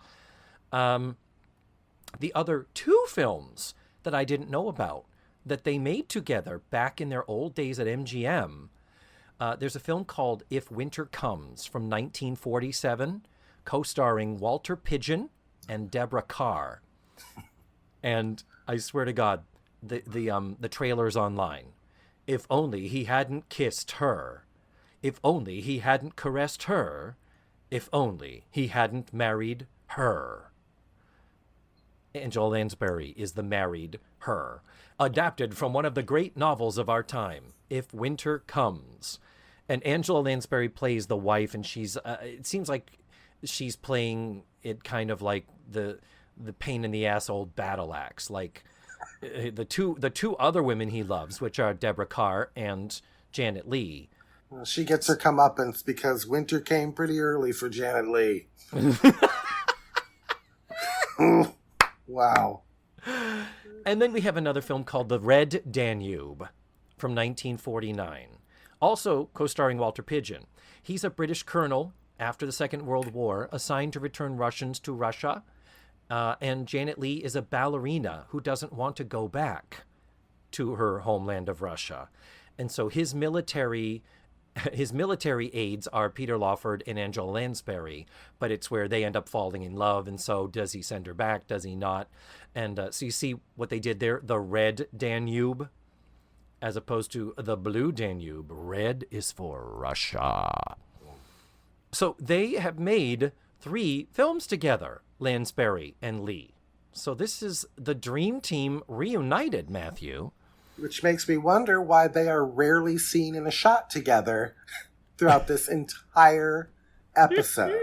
The other two films that I didn't know about that they made together back in their old days at MGM, there's a film called If Winter Comes from 1947, co-starring Walter Pidgeon and Deborah Carr. And I swear to God, the trailer's online. If only he hadn't kissed her. If only he hadn't caressed her. If only he hadn't married her. Angela Lansbury is the married her. Adapted from one of the great novels of our time, If Winter Comes. And Angela Lansbury plays the wife, and she's it seems like she's playing it kind of like the pain in the ass old battle axe, like the two other women he loves, which are Deborah Carr and Janet Leigh. Well, she gets her comeuppance because winter came pretty early for Janet Leigh. Wow. And then we have another film called The Red Danube from 1949. Also co-starring Walter Pidgeon. He's a British colonel after the Second World War, assigned to return Russians to Russia. And Janet Leigh is a ballerina who doesn't want to go back to her homeland of Russia. And so his military aides are Peter Lawford and Angela Lansbury, but it's where they end up falling in love. And so does he send her back? Does he not? And so you see what they did there, the Red Danube, as opposed to the Blue Danube. Red is for Russia. So they have made 3 films together, Lansbury and Leigh. So this is the dream team reunited, Matthew. Which makes me wonder why they are rarely seen in a shot together throughout this entire episode.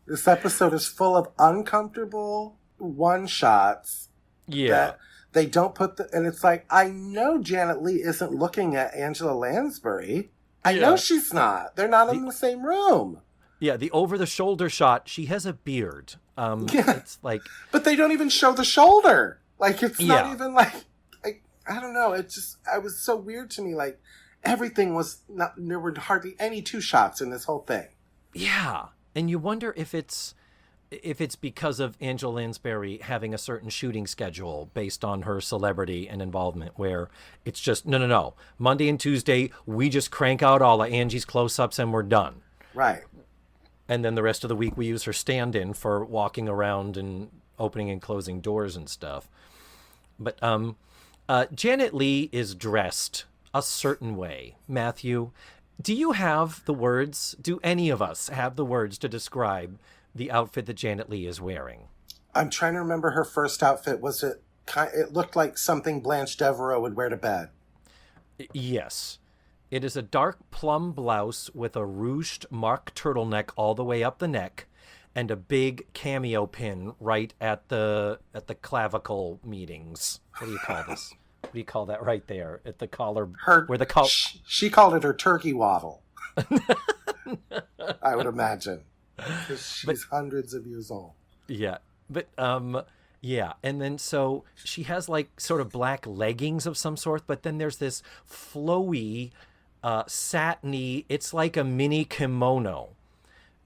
This episode is full of uncomfortable one-shots. Yeah. That they don't put and it's like, I know Janet Leigh isn't looking at Angela Lansbury. I know she's not. They're not in the same room. Yeah, the over-the-shoulder shot, she has a beard. It's like... But they don't even show the shoulder. Like, it's not even like... I don't know. It was so weird to me. Like, everything was not... There were hardly any 2 shots in this whole thing. Yeah. And you wonder if it's because of Angela Lansbury having a certain shooting schedule based on her celebrity and involvement, where it's just, no. Monday and Tuesday, we just crank out all of Angie's close-ups and we're done. Right. And then the rest of the week we use her stand-in for walking around and opening and closing doors and stuff. But Janet Leigh is dressed a certain way. Matthew, do you have the words? Do any of us have the words to describe the outfit that Janet Leigh is wearing? I'm trying to remember her first outfit. It looked like something Blanche Devereaux would wear to bed. Yes. It is a dark plum blouse with a ruched mark turtleneck all the way up the neck and a big cameo pin right at the clavicle meetings. What do you call this? What do you call that right there at the collar? She called it her turkey waddle. I would imagine. She's hundreds of years old. Yeah. But Yeah, and then so she has like sort of black leggings of some sort, but then there's this flowy, satiny, it's like a mini kimono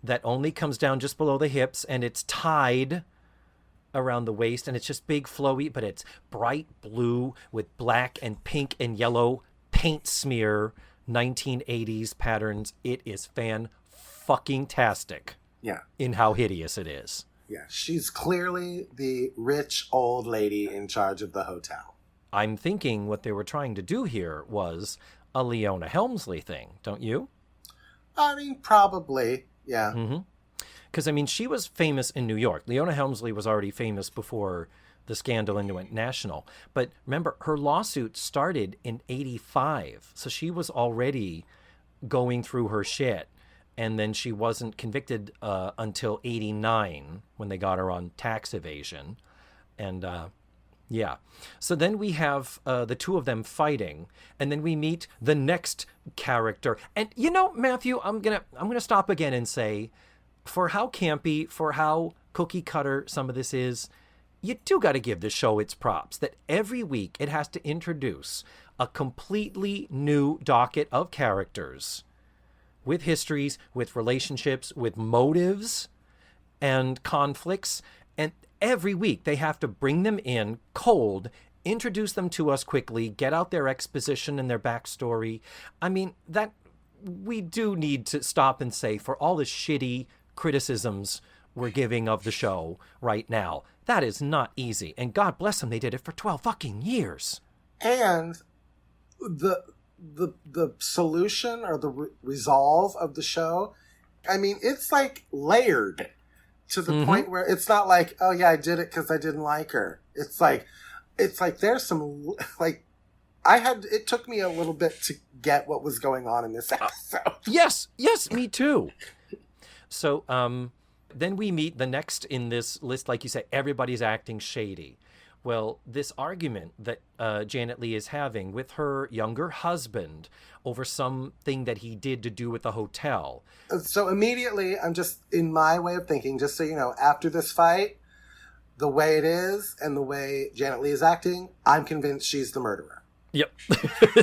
that only comes down just below the hips, and it's tied around the waist, and it's just big flowy, but it's bright blue with black and pink and yellow paint smear 1980s patterns. It is fan-fucking-tastic. Yeah. In how hideous it is. Yeah, she's clearly the rich old lady in charge of the hotel. I'm thinking what they were trying to do here was a Leona Helmsley thing, don't you? I mean, probably, yeah. Mm-hmm. Because, I mean, she was famous in New York. Leona Helmsley was already famous before the scandal and it went national. But remember, her lawsuit started in 85, so she was already going through her shit. And then she wasn't convicted until 89 when they got her on tax evasion. And yeah. So then we have the two of them fighting, and then we meet the next character. And you know, Matthew, I'm gonna stop again and say, for how campy, for how cookie cutter some of this is, you do got to give the show its props. That every week it has to introduce a completely new docket of characters with histories, with relationships, with motives and conflicts. And every week they have to bring them in cold, introduce them to us quickly, get out their exposition and their backstory. I mean, that we do need to stop and say, for all the shitty criticisms we're giving of the show right now, that is not easy. And God bless them, they did it for 12 fucking years. And the solution or the resolve of the show, I mean, it's like layered to the point where it's not like, oh yeah, I did it because I didn't like her. It's like there's some, like, it took me a little bit to get what was going on in this episode. Yes, me too. So then we meet the next in this list, like you say, everybody's acting shady. Well, this argument that Janet Leigh is having with her younger husband over something that he did to do with the hotel. So immediately, I'm just, in my way of thinking, just so you know, after this fight, the way it is and the way Janet Leigh is acting, I'm convinced she's the murderer. Yep.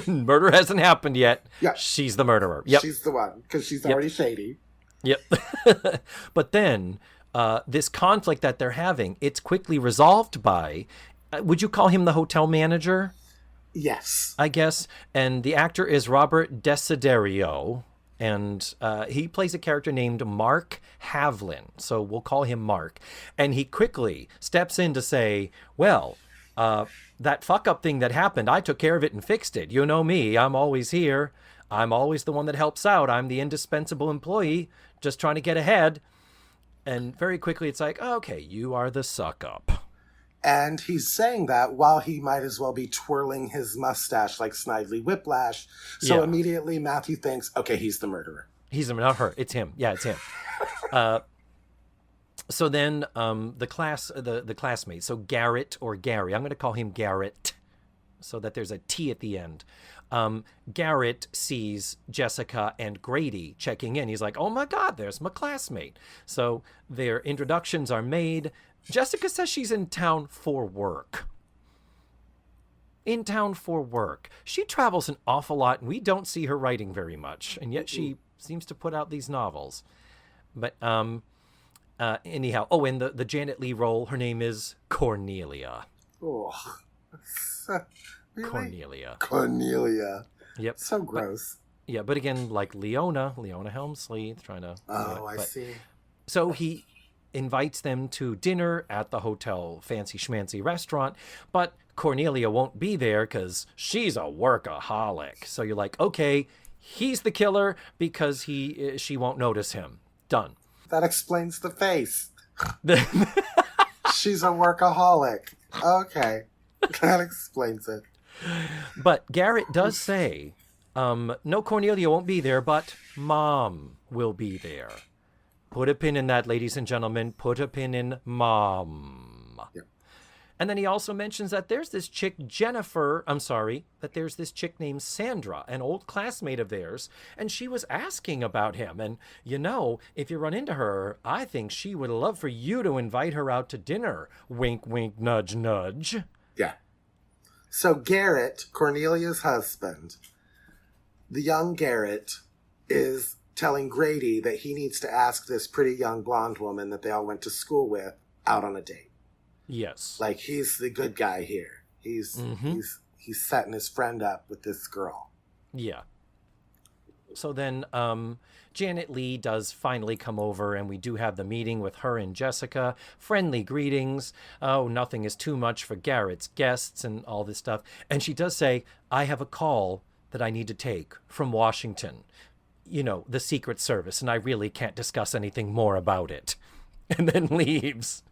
Murder hasn't happened yet. Yeah. She's the murderer. Yep. She's the one, because she's already shady. Yep. But then this conflict that they're having, it's quickly resolved by, would you call him the hotel manager? Yes. I guess. And the actor is Robert Desiderio. And he plays a character named Mark Havlin. So we'll call him Mark. And he quickly steps in to say, well, that fuck-up thing that happened, I took care of it and fixed it. You know me. I'm always here. I'm always the one that helps out. I'm the indispensable employee, just trying to get ahead. And very quickly it's like, okay, you are the suck-up. And he's saying that while he might as well be twirling his mustache like Snidely Whiplash. So immediately Matthew thinks, okay, he's the murderer. Not her. It's him. Yeah, it's him. So then the classmate, so Garrett or Gary, I'm going to call him Garrett so that there's a T at the end. Garrett sees Jessica and Grady checking in. He's like, oh my God, there's my classmate. So their introductions are made. Jessica says she's in town for work. In town for work. She travels an awful lot, and we don't see her writing very much. And yet she seems to put out these novels. But anyhow, and the Janet Leigh role, her name is Cornelia. Oh, really? Cornelia. Yep. So gross. But again, like Leona Helmsley, trying to... I see. So he invites them to dinner at the hotel fancy schmancy restaurant, but Cornelia won't be there because she's a workaholic. So you're like, okay, he's the killer because she won't notice him. Done. That explains the face. She's a workaholic. Okay. That explains it. But Garrett does say, no, Cornelia won't be there, but Mom will be there. Put a pin in that, ladies and gentlemen. Put a pin in Mom. Yep. And then he also mentions that there's this chick that there's this chick named Sandra, an old classmate of theirs, and she was asking about him. And, if you run into her, I think she would love for you to invite her out to dinner. Wink, wink, nudge, nudge. Yeah. So Garrett, Cornelia's husband, the young Garrett, is telling Grady that he needs to ask this pretty young blonde woman that they all went to school with out on a date. Yes. Like, he's the good guy here. He's setting his friend up with this girl. Yeah. So then Janet Leigh does finally come over, and we do have the meeting with her and Jessica. Friendly greetings. Oh, nothing is too much for Garrett's guests and all this stuff. And she does say, I have a call that I need to take from Washington. The Secret Service, and I really can't discuss anything more about it. And then leaves.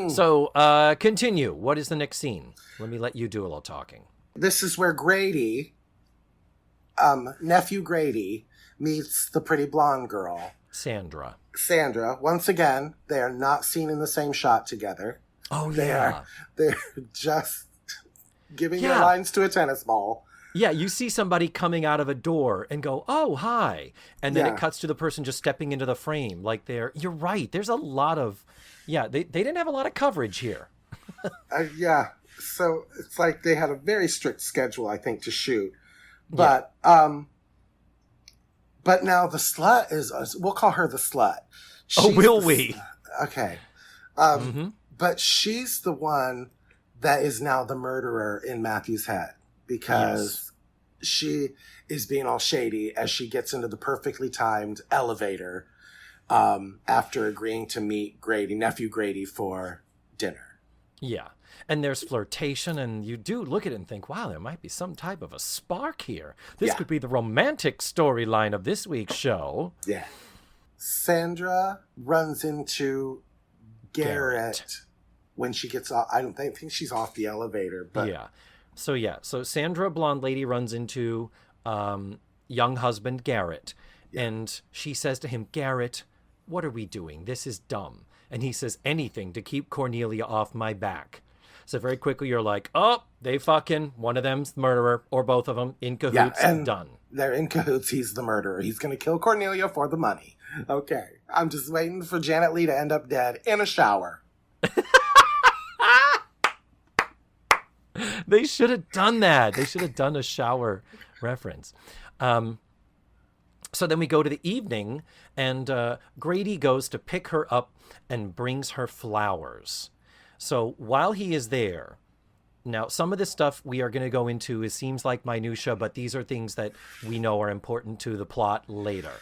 So, continue. What is the next scene? Let me let you do a little talking. This is where Grady, nephew Grady, meets the pretty blonde girl. Sandra. Once again, they are not seen in the same shot together. Oh, yeah. They're just giving their lines to a tennis ball. Yeah, you see somebody coming out of a door and go, oh, hi. And then it cuts to the person just stepping into the frame. Like you're right. There's a lot of, they didn't have a lot of coverage here. Yeah. So it's like they had a very strict schedule, I think, to shoot. But, but now the slut we'll call her the slut. Will we? Okay. But she's the one that is now the murderer in Matthew's head. Because she is being all shady as she gets into the perfectly timed elevator after agreeing to meet nephew Grady, for dinner. Yeah. And there's flirtation, and you do look at it and think, wow, there might be some type of a spark here. This could be the romantic storyline of this week's show. Yeah. Sandra runs into Garrett when she gets off. I don't think she's off the elevator, but... Yeah. So Sandra, blonde lady, runs into young husband Garrett, and she says to him, Garrett, what are we doing? This is dumb. And he says, anything to keep Cornelia off my back. So very quickly you're like, oh, they fucking, one of them's the murderer, or both of them, in cahoots, and done. They're in cahoots. He's the murderer. He's going to kill Cornelia for the money. Okay. I'm just waiting for Janet Leigh to end up dead in a shower. They should have done that. They should have done a shower reference. So then we go to the evening, and Grady goes to pick her up and brings her flowers. So while he is there, now some of this stuff we are going to go into, it seems like minutia, but these are things that we know are important to the plot later.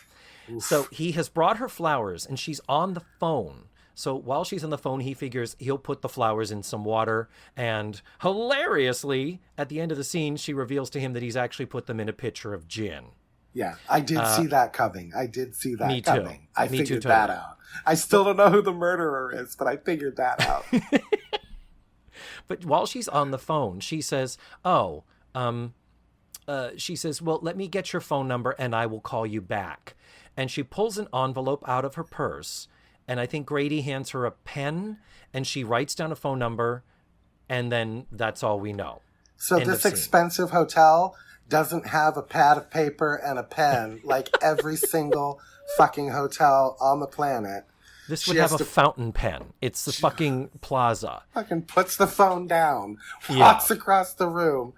Oof. So he has brought her flowers, and she's on the phone. So while she's on the phone, he figures he'll put the flowers in some water. And hilariously, at the end of the scene, she reveals to him that he's actually put them in a pitcher of gin. Yeah, I did see that coming. I figured too, that out. I still don't know who the murderer is, but I figured that out. But while she's on the phone, she says, well, let me get your phone number and I will call you back. And she pulls an envelope out of her purse. And I think Grady hands her a pen, and she writes down a phone number, and then that's all we know. So this expensive hotel doesn't have a pad of paper and a pen like every single fucking hotel on the planet. This would have a fountain pen. It's the fucking plaza. Fucking puts the phone down, walks across the room.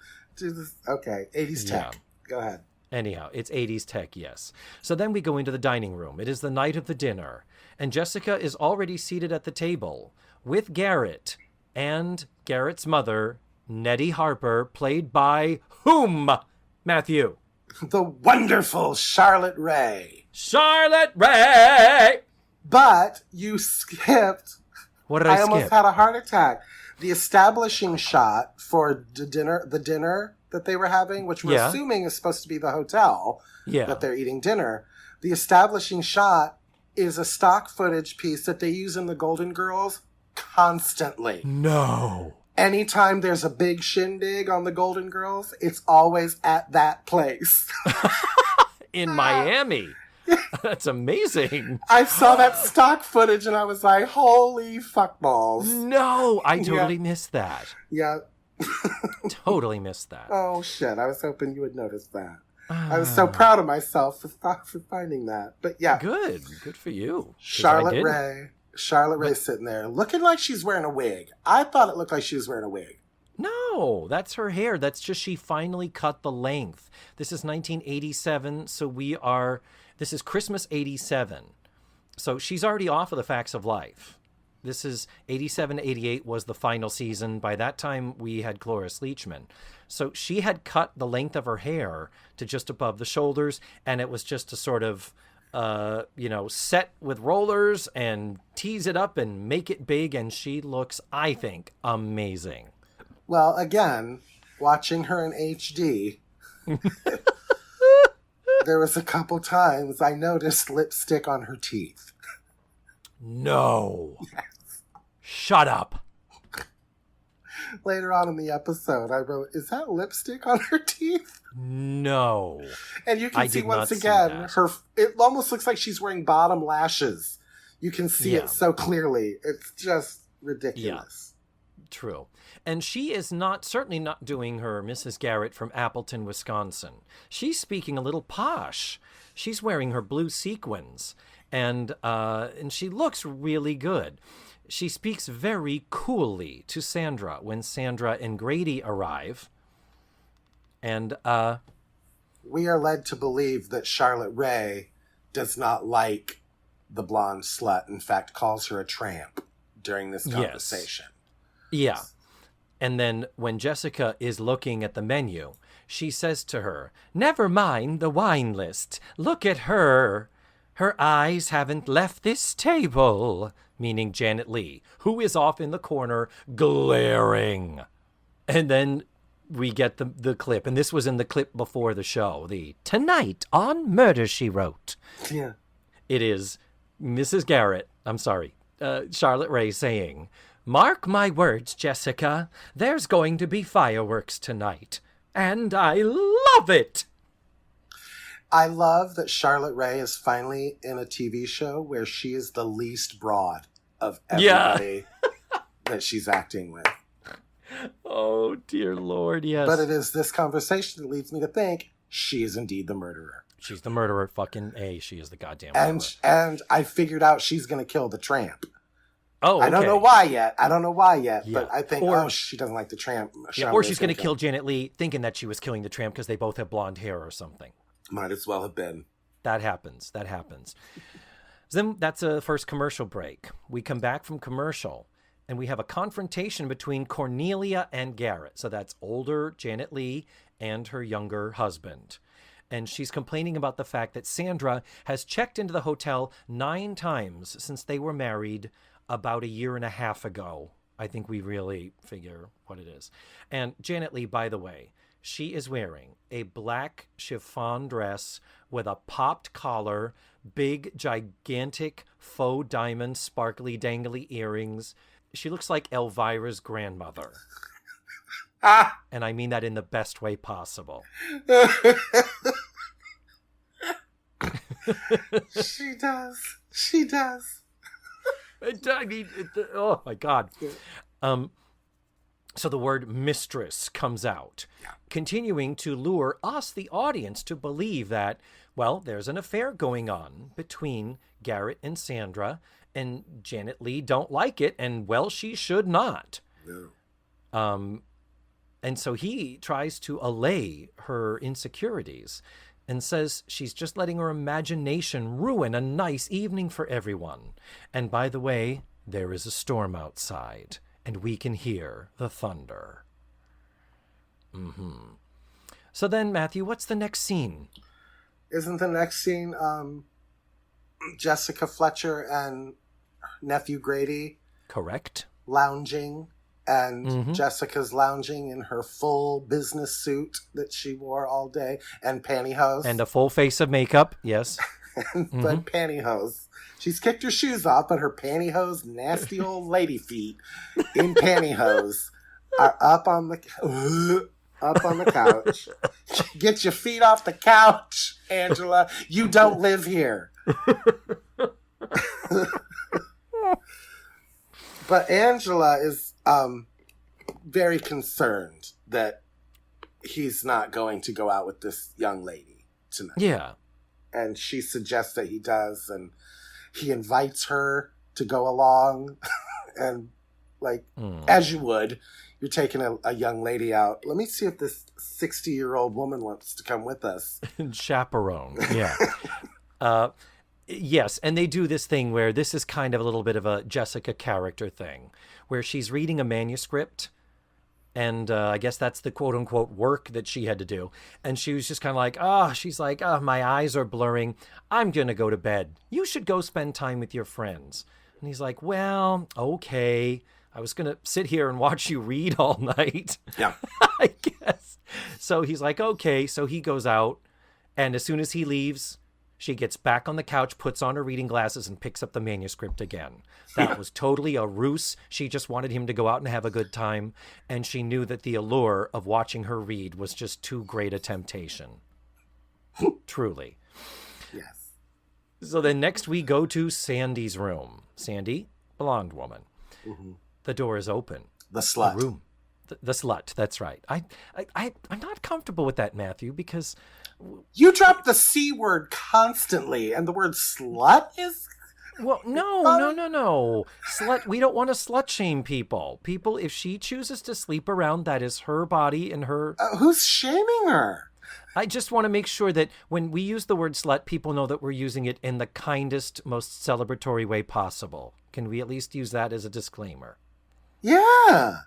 Okay, 80s tech. Go ahead. Anyhow, it's 80s tech, yes. So then we go into the dining room. It is the night of the dinner. And Jessica is already seated at the table with Garrett and Garrett's mother, Nettie Harper, played by whom, Matthew? The wonderful Charlotte Rae. Charlotte Rae! But you skipped. What did I skip? I almost had a heart attack. The establishing shot for the dinner that they were having, which we're assuming is supposed to be the hotel that they're eating dinner. The establishing shot is a stock footage piece that they use in the Golden Girls constantly. No. Anytime there's a big shindig on the Golden Girls, it's always at that place. In Miami. That's amazing. I saw that stock footage and I was like, holy fuck balls. No, I totally missed that. Yeah. Totally missed that. Oh, shit. I was hoping you would notice that. I was so proud of myself for finding that. But yeah. Good for you. Charlotte Rae's sitting there looking like she's wearing a wig. I thought it looked like she was wearing a wig. No, that's her hair. That's just she finally cut the length. This is 1987, so this is Christmas 87. So she's already off of the Facts of Life. This is 87, 88 was the final season. By that time, we had Cloris Leachman. So she had cut the length of her hair to just above the shoulders, and it was just to sort of, set with rollers and tease it up and make it big, and she looks, I think, amazing. Well, again, watching her in HD, there was a couple times I noticed lipstick on her teeth. No. Yes. Shut up. Later on in the episode, I wrote, is that lipstick on her teeth? No. And you can see once again, it almost looks like she's wearing bottom lashes. You can see it so clearly. It's just ridiculous. Yeah. True. And she is certainly not doing her Mrs. Garrett from Appleton, Wisconsin. She's speaking a little posh. She's wearing her blue sequins, and she looks really good. She speaks very coolly to Sandra when Sandra and Grady arrive. And we are led to believe that Charlotte Rae does not like the blonde slut. In fact, calls her a tramp during this conversation. Yes. Yeah. And then when Jessica is looking at the menu, she says to her, "Never mind the wine list. Look at her. Her eyes haven't left this table," meaning Janet Leigh, who is off in the corner glaring. And then we get the clip, and this was in the clip before the show, the "Tonight on Murder, She Wrote." Yeah. It is Charlotte Rae saying, "Mark my words, Jessica, there's going to be fireworks tonight. And I love it." I love that Charlotte Rae is finally in a TV show where she is the least broad of everybody that she's acting with. Oh, dear Lord, yes. But it is this conversation that leads me to think she is indeed the murderer. She's the murderer. Fucking A. She is the goddamn murderer. And I figured out she's going to kill the tramp. Oh, okay. I don't know why yet, Yeah. but I think, she doesn't like the tramp. Or she's going to kill Janet Leigh thinking that she was killing the tramp because they both have blonde hair or something. Might as well have been. That happens. Then that's a first commercial break. We come back from commercial, and we have a confrontation between Cornelia and Garrett. So that's older Janet Leigh and her younger husband. And she's complaining about the fact that Sandra has checked into the hotel 9 times since they were married about a year and a half ago. I think we really figure what it is. And Janet Leigh, by the way, she is wearing a black chiffon dress with a popped collar, big, gigantic faux diamond, sparkly, dangly earrings. She looks like Elvira's grandmother. And I mean that in the best way possible. She does. She does. I mean, oh my God. So the word mistress comes out, continuing to lure us, the audience, to believe that, well, there's an affair going on between Garrett and Sandra, and Janet Leigh don't like it, and, well, she should not. No. And so he tries to allay her insecurities and says she's just letting her imagination ruin a nice evening for everyone. And by the way, there is a storm outside, and we can hear the thunder. So then, Matthew, what's the next scene? Isn't the next scene Jessica Fletcher and nephew Grady? Correct. Lounging, and Jessica's lounging in her full business suit that she wore all day, and pantyhose. And a full face of makeup, yes. But pantyhose. She's kicked her shoes off, but her pantyhose, nasty old lady feet in pantyhose are up on up on the couch. Get your feet off the couch, Angela. You don't live here. But Angela is very concerned that he's not going to go out with this young lady tonight. Yeah. And she suggests that he does, and he invites her to go along. And, like, as you would, you're taking a young lady out. Let me see if this 60-year-old woman wants to come with us. Chaperone, yeah. Yes, and they do this thing where this is kind of a little bit of a Jessica character thing, where she's reading a manuscript, and I guess that's the quote-unquote work that she had to do. And she was just kind of like, my eyes are blurring. I'm going to go to bed. You should go spend time with your friends. And he's like, well, okay. I was going to sit here and watch you read all night. Yeah. I guess. So he's like, okay. So he goes out, and as soon as he leaves, she gets back on the couch, puts on her reading glasses, and picks up the manuscript again. That was totally a ruse. She just wanted him to go out and have a good time, and she knew that the allure of watching her read was just too great a temptation. Truly. Yes. So then next we go to Sandy's room. Sandy, blonde woman. Mm-hmm. The door is open. The slut. The room. The slut, that's right. I'm not comfortable with that, Matthew, because... You drop the C word constantly, and the word slut is... Well, no. Slut. We don't want to slut shame people. People, if she chooses to sleep around, that is her body and her... who's shaming her? I just want to make sure that when we use the word slut, people know that we're using it in the kindest, most celebratory way possible. Can we at least use that as a disclaimer? Yeah.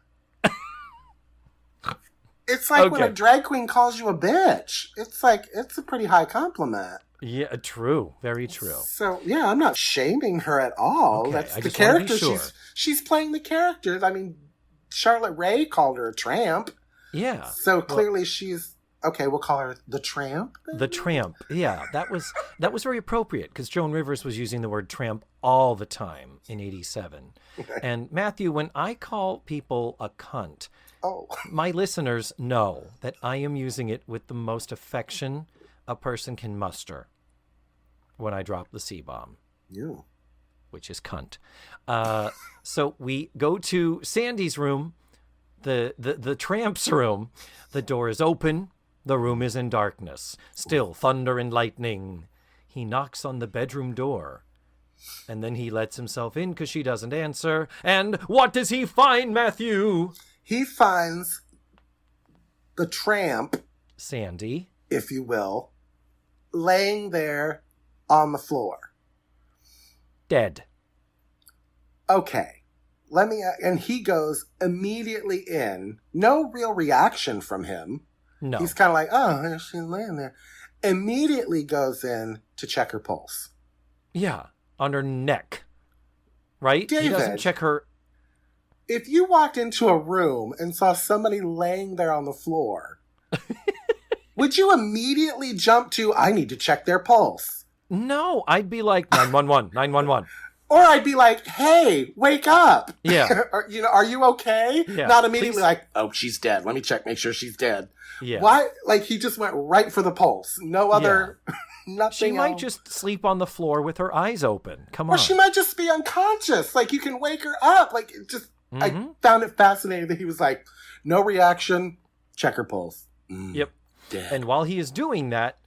It's like when a drag queen calls you a bitch. It's like, it's a pretty high compliment. Yeah, true. Very true. So, yeah, I'm not shaming her at all. Okay, That's I the just wanna be character. sure. She's playing the character. I mean, Charlotte Rae called her a tramp. Yeah. So clearly she's... Okay, we'll call her the tramp. Then? The tramp. Yeah, that was very appropriate because Joan Rivers was using the word tramp all the time in 87. And Matthew, when I call people a cunt, my listeners know that I am using it with the most affection a person can muster when I drop the C-bomb. Yeah. Which is cunt. So we go to Sandy's room, the tramp's room. The door is open. The room is in darkness. Still thunder and lightning. He knocks on the bedroom door. And then he lets himself in because she doesn't answer. And what does he find, Matthew? He finds the tramp, Sandy, if you will, laying there on the floor. Dead. Okay. And he goes immediately in. No real reaction from him. No. He's kind of like, oh, she's laying there. Immediately goes in to check her pulse. Yeah, on her neck. Right? David, he doesn't check her. If you walked into a room and saw somebody laying there on the floor, would you immediately jump to, I need to check their pulse? No, I'd be like, 911, 911. Or I'd be like, hey, wake up. Yeah. Are you okay? Yeah, Not immediately please. like, oh, she's dead. Let me check, make sure she's dead. Yeah. Why? Like, he just went right for the pulse. No other, nothing She might else. just sleep on the floor with her eyes open. Come Or on. she might just be unconscious. Like, you can wake her up. Like, it just, I found it fascinating that he was like, no reaction, check her pulse. Yep. Dead. And while he is doing that,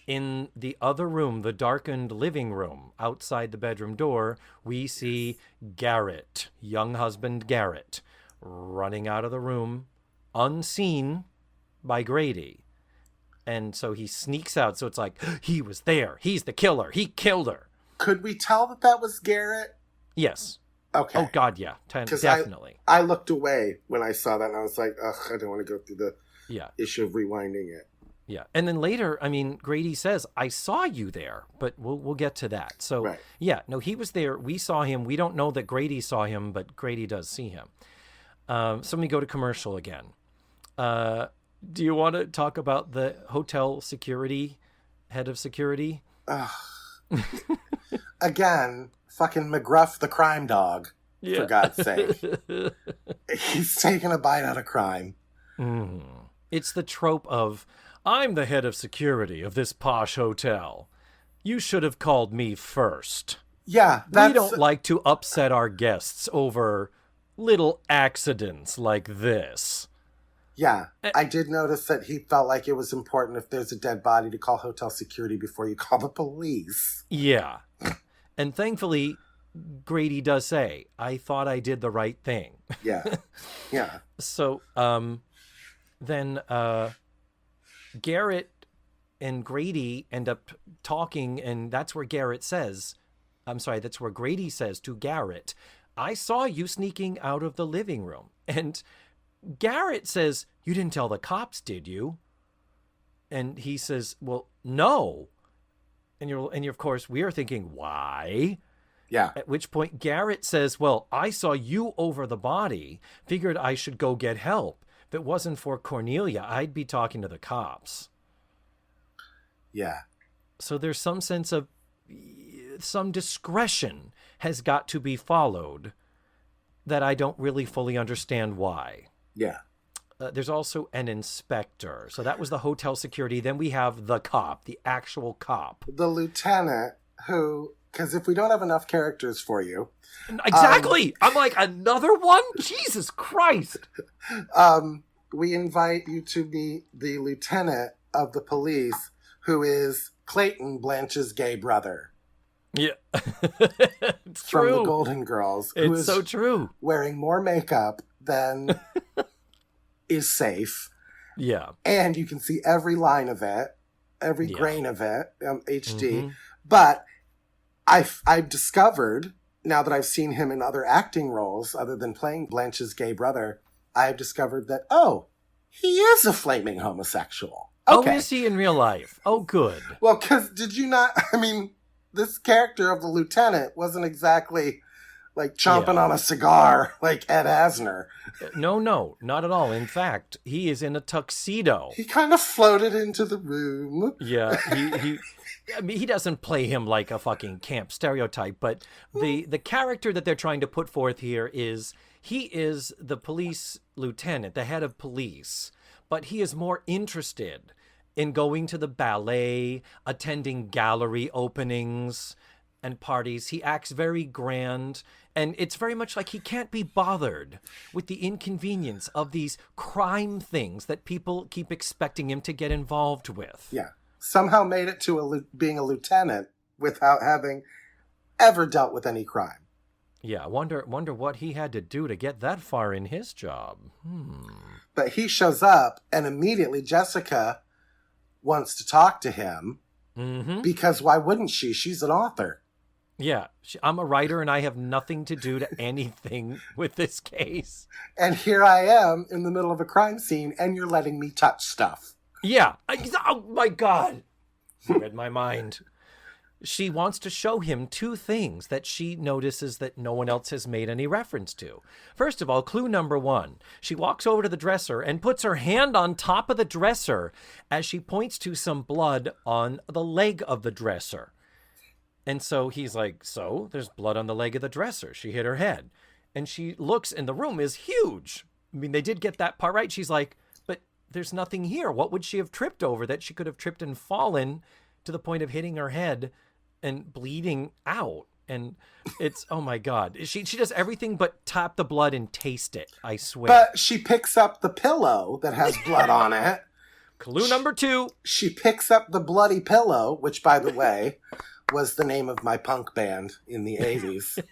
in the other room, the darkened living room, outside the bedroom door, we see Garrett, young husband Garrett, running out of the room, unseen by Grady. And so he sneaks out. So it's like, he was there. He's the killer. He killed her. Could we tell that that was Garrett? Yes. Okay. Oh, God, yeah. 'Cause Definitely. I looked away when I saw that, and I was like, ugh, I don't want to go through the issue of rewinding it. Yeah. And then later, I mean, Grady says, I saw you there, but we'll get to that. So, yeah, no, he was there. We saw him. We don't know that Grady saw him, but Grady does see him. So let me go to commercial again. Do you want to talk about the hotel security, head of security? Again, fucking McGruff the crime dog, for God's sake. He's taking a bite out of crime. It's the trope of, I'm the head of security of this posh hotel. You should have called me first. Yeah, We don't like to upset our guests over little accidents like this. Yeah, I did notice that he felt like it was important if there's a dead body to call hotel security before you call the police. Yeah. And thankfully, Grady does say, I thought I did the right thing. Yeah. Yeah. So then Garrett and Grady end up talking, and that's where Grady says to Garrett, I saw you sneaking out of the living room. And Garrett says, you didn't tell the cops, did you? And he says, well, no. And of course, we are thinking, why? Yeah. At which point Garrett says, well, I saw you over the body, figured I should go get help. If it wasn't for Cornelia, I'd be talking to the cops. Yeah. So there's some sense of some discretion has got to be followed that I don't really fully understand why. Yeah. There's also an inspector. So that was the hotel security. Then we have the cop, the actual cop. The lieutenant who, because if we don't have enough characters for you. Exactly. I'm like, another one? Jesus Christ. We invite you to meet the lieutenant of the police who is Clayton, Blanche's gay brother. Yeah. It's from true. the Golden Girls. Who It's is so true. wearing more makeup than is safe. Yeah. And you can see every line of it, every Yeah. grain of it, HD. Mhm. But I've discovered, now that I've seen him in other acting roles, other than playing Blanche's gay brother, I've discovered that, he is a flaming homosexual. Okay. Oh, is he in real life? Oh, good. Well, because did you not, this character of the lieutenant wasn't exactly like chomping on a cigar like Ed Asner. No, not at all. In fact, he is in a tuxedo. He kind of floated into the room. Yeah, he doesn't play him like a fucking camp stereotype, but the character that they're trying to put forth here is he is the police lieutenant, the head of police, but he is more interested in going to the ballet, attending gallery openings and parties. He acts very grand, and it's very much like he can't be bothered with the inconvenience of these crime things that people keep expecting him to get involved with. Yeah. Somehow made it to being a lieutenant without having ever dealt with any crime. Yeah, wonder what he had to do to get that far in his job. But he shows up, and immediately Jessica wants to talk to him. Mm-hmm. Because why wouldn't she? She's an author. Yeah, I'm a writer, and I have nothing to do to anything with this case. And here I am in the middle of a crime scene, and you're letting me touch stuff. Yeah. Oh, my God. You read my mind. She wants to show him two things that she notices that no one else has made any reference to. First of all, clue number one. She walks over to the dresser and puts her hand on top of the dresser as she points to some blood on the leg of the dresser. And so he's like, so there's blood on the leg of the dresser. She hit her head. And she looks, and the room is huge. I mean, they did get that part right. She's like, but there's nothing here. What would she have tripped over that she could have tripped and fallen to the point of hitting her head and bleeding out? And it's, oh my God. She does everything but tap the blood and taste it, I swear. But she picks up the pillow that has blood on it. Clue number two. She picks up the bloody pillow, which, by the way, was the name of my punk band in the 80s.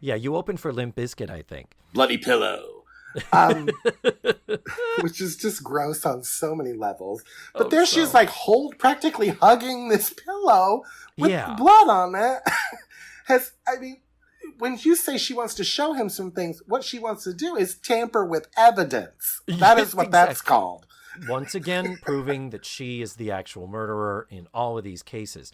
Yeah, you opened for Limp Bizkit, I think. Bloody pillow. Which is just gross on so many levels. But there she is, like, practically hugging this pillow with blood on it. When you say she wants to show him some things, what she wants to do is tamper with evidence. That is what that's called. Once again, proving that she is the actual murderer in all of these cases.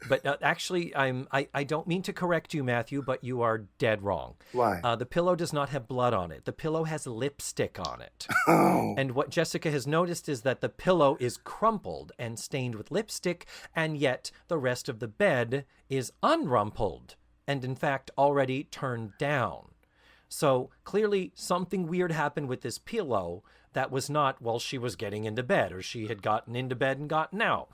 But actually, I don't mean to correct you, Matthew, but you are dead wrong. Why? The pillow does not have blood on it. The pillow has lipstick on it. Oh. And what Jessica has noticed is that the pillow is crumpled and stained with lipstick, and yet the rest of the bed is unrumpled and, in fact, already turned down. So clearly something weird happened with this pillow that was not while she was getting into bed, or she had gotten into bed and gotten out.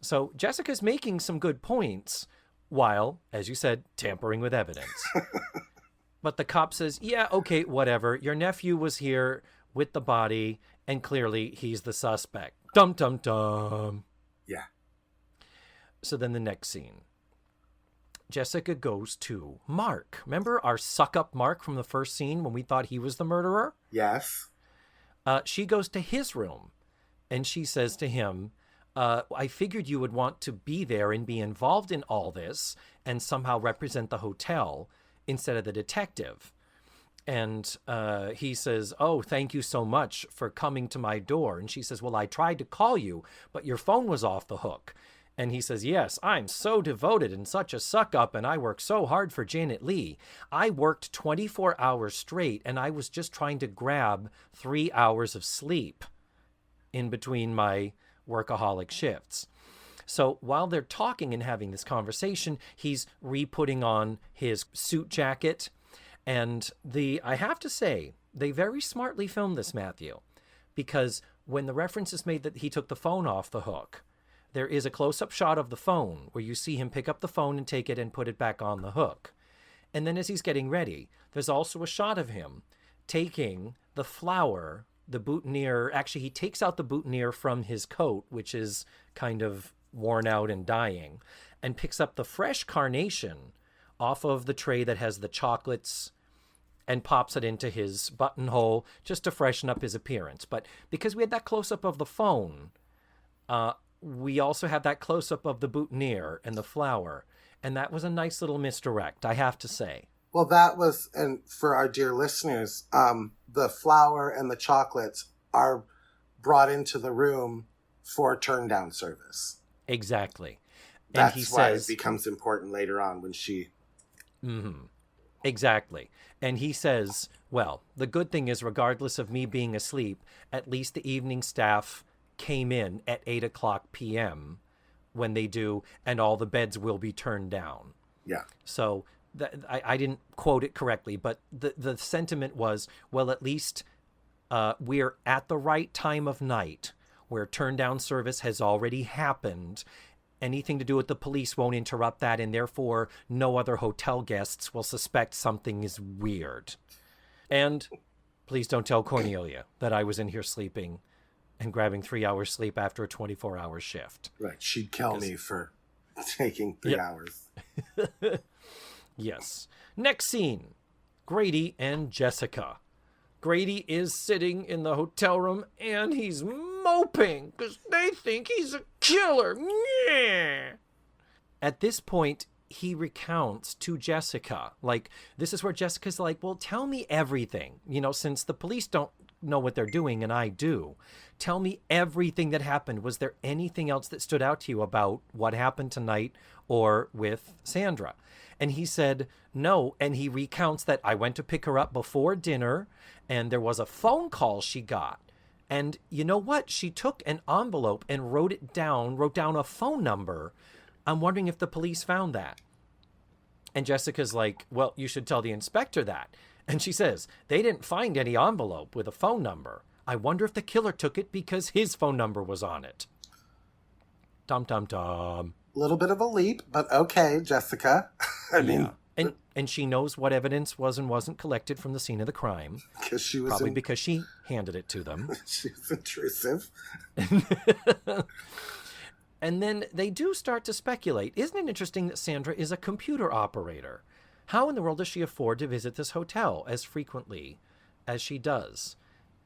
So Jessica's making some good points while, as you said, tampering with evidence. But the cop says, yeah, okay, whatever. Your nephew was here with the body, and clearly he's the suspect. Dum, dum, dum. Yeah. So then the next scene. Jessica goes to Mark. Remember our suck-up Mark from the first scene when we thought he was the murderer? Yes. She goes to his room, and she says to him, I figured you would want to be there and be involved in all this and somehow represent the hotel instead of the detective. And he says, oh, thank you so much for coming to my door. And she says, well, I tried to call you, but your phone was off the hook. And he says, yes, I'm so devoted and such a suck-up, and I work so hard for Janet Leigh. I worked 24 hours straight, and I was just trying to grab 3 hours of sleep in between my workaholic shifts. So while they're talking and having this conversation, he's re-putting on his suit jacket. And I have to say, they very smartly filmed this, Matthew, because when the reference is made that he took the phone off the hook, there is a close-up shot of the phone where you see him pick up the phone and take it and put it back on the hook. And then as he's getting ready, there's also a shot of him taking the flower, the boutonniere. Actually, he takes out the boutonniere from his coat, which is kind of worn out and dying, and picks up the fresh carnation off of the tray that has the chocolates and pops it into his buttonhole just to freshen up his appearance. But because we had that close-up of the phone, we also have that close-up of the boutonniere and the flower, and that was a nice little misdirect, I have to say. Well, that was, and for our dear listeners, the flower and the chocolates are brought into the room for turn-down service. Exactly. That's and he why says, it becomes important later on when she... Mm-hmm. Exactly. And he says, well, the good thing is, regardless of me being asleep, at least the evening staff came in at 8:00 p.m. when they do, and all the beds will be turned down. Yeah. So I didn't quote it correctly, but the sentiment was, well, at least we're at the right time of night where turn down service has already happened. Anything to do with the police won't interrupt that, and therefore no other hotel guests will suspect something is weird. And please don't tell Cornelia that I was in here sleeping and grabbing 3 hours sleep after a 24-hour shift. Right. She'd kill me for taking 3 hours. Yes. Next scene, Grady and Jessica. Grady is sitting in the hotel room and he's moping because they think he's a killer. Yeah. At this point, he recounts to Jessica. Like, this is where Jessica's like, well, tell me everything. You know, since the police don't know what they're doing and I do. Tell me everything that happened. Was there anything else that stood out to you about what happened tonight or with Sandra? And he said, no. And he recounts that I went to pick her up before dinner and there was a phone call she got. And you know what? She took an envelope and wrote down a phone number. I'm wondering if the police found that. And Jessica's like, well, you should tell the inspector that. And she says, they didn't find any envelope with a phone number. I wonder if the killer took it because his phone number was on it. Dum, dum, dum. A little bit of a leap, but okay, Jessica. I mean... And she knows what evidence was and wasn't collected from the scene of the crime. Because she was... Probably because she handed it to them. She was intrusive. And then they do start to speculate. Isn't it interesting that Sandra is a computer operator? How in the world does she afford to visit this hotel as frequently as she does?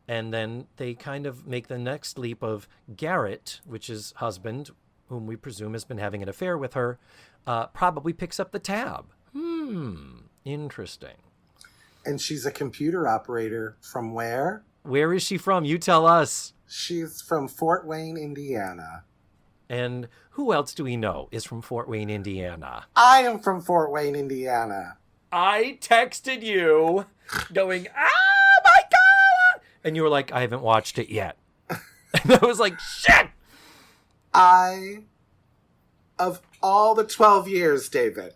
And then they kind of make the next leap of Garrett, which is husband, whom we presume has been having an affair with her, probably picks up the tab. Interesting. And she's a computer operator from where? Where is she from? You tell us. She's from Fort Wayne, Indiana. And who else do we know is from Fort Wayne, Indiana? I am from Fort Wayne, Indiana. I texted you going, oh my God! And you were like, I haven't watched it yet. And I was like, shit! Of all the 12 years, David,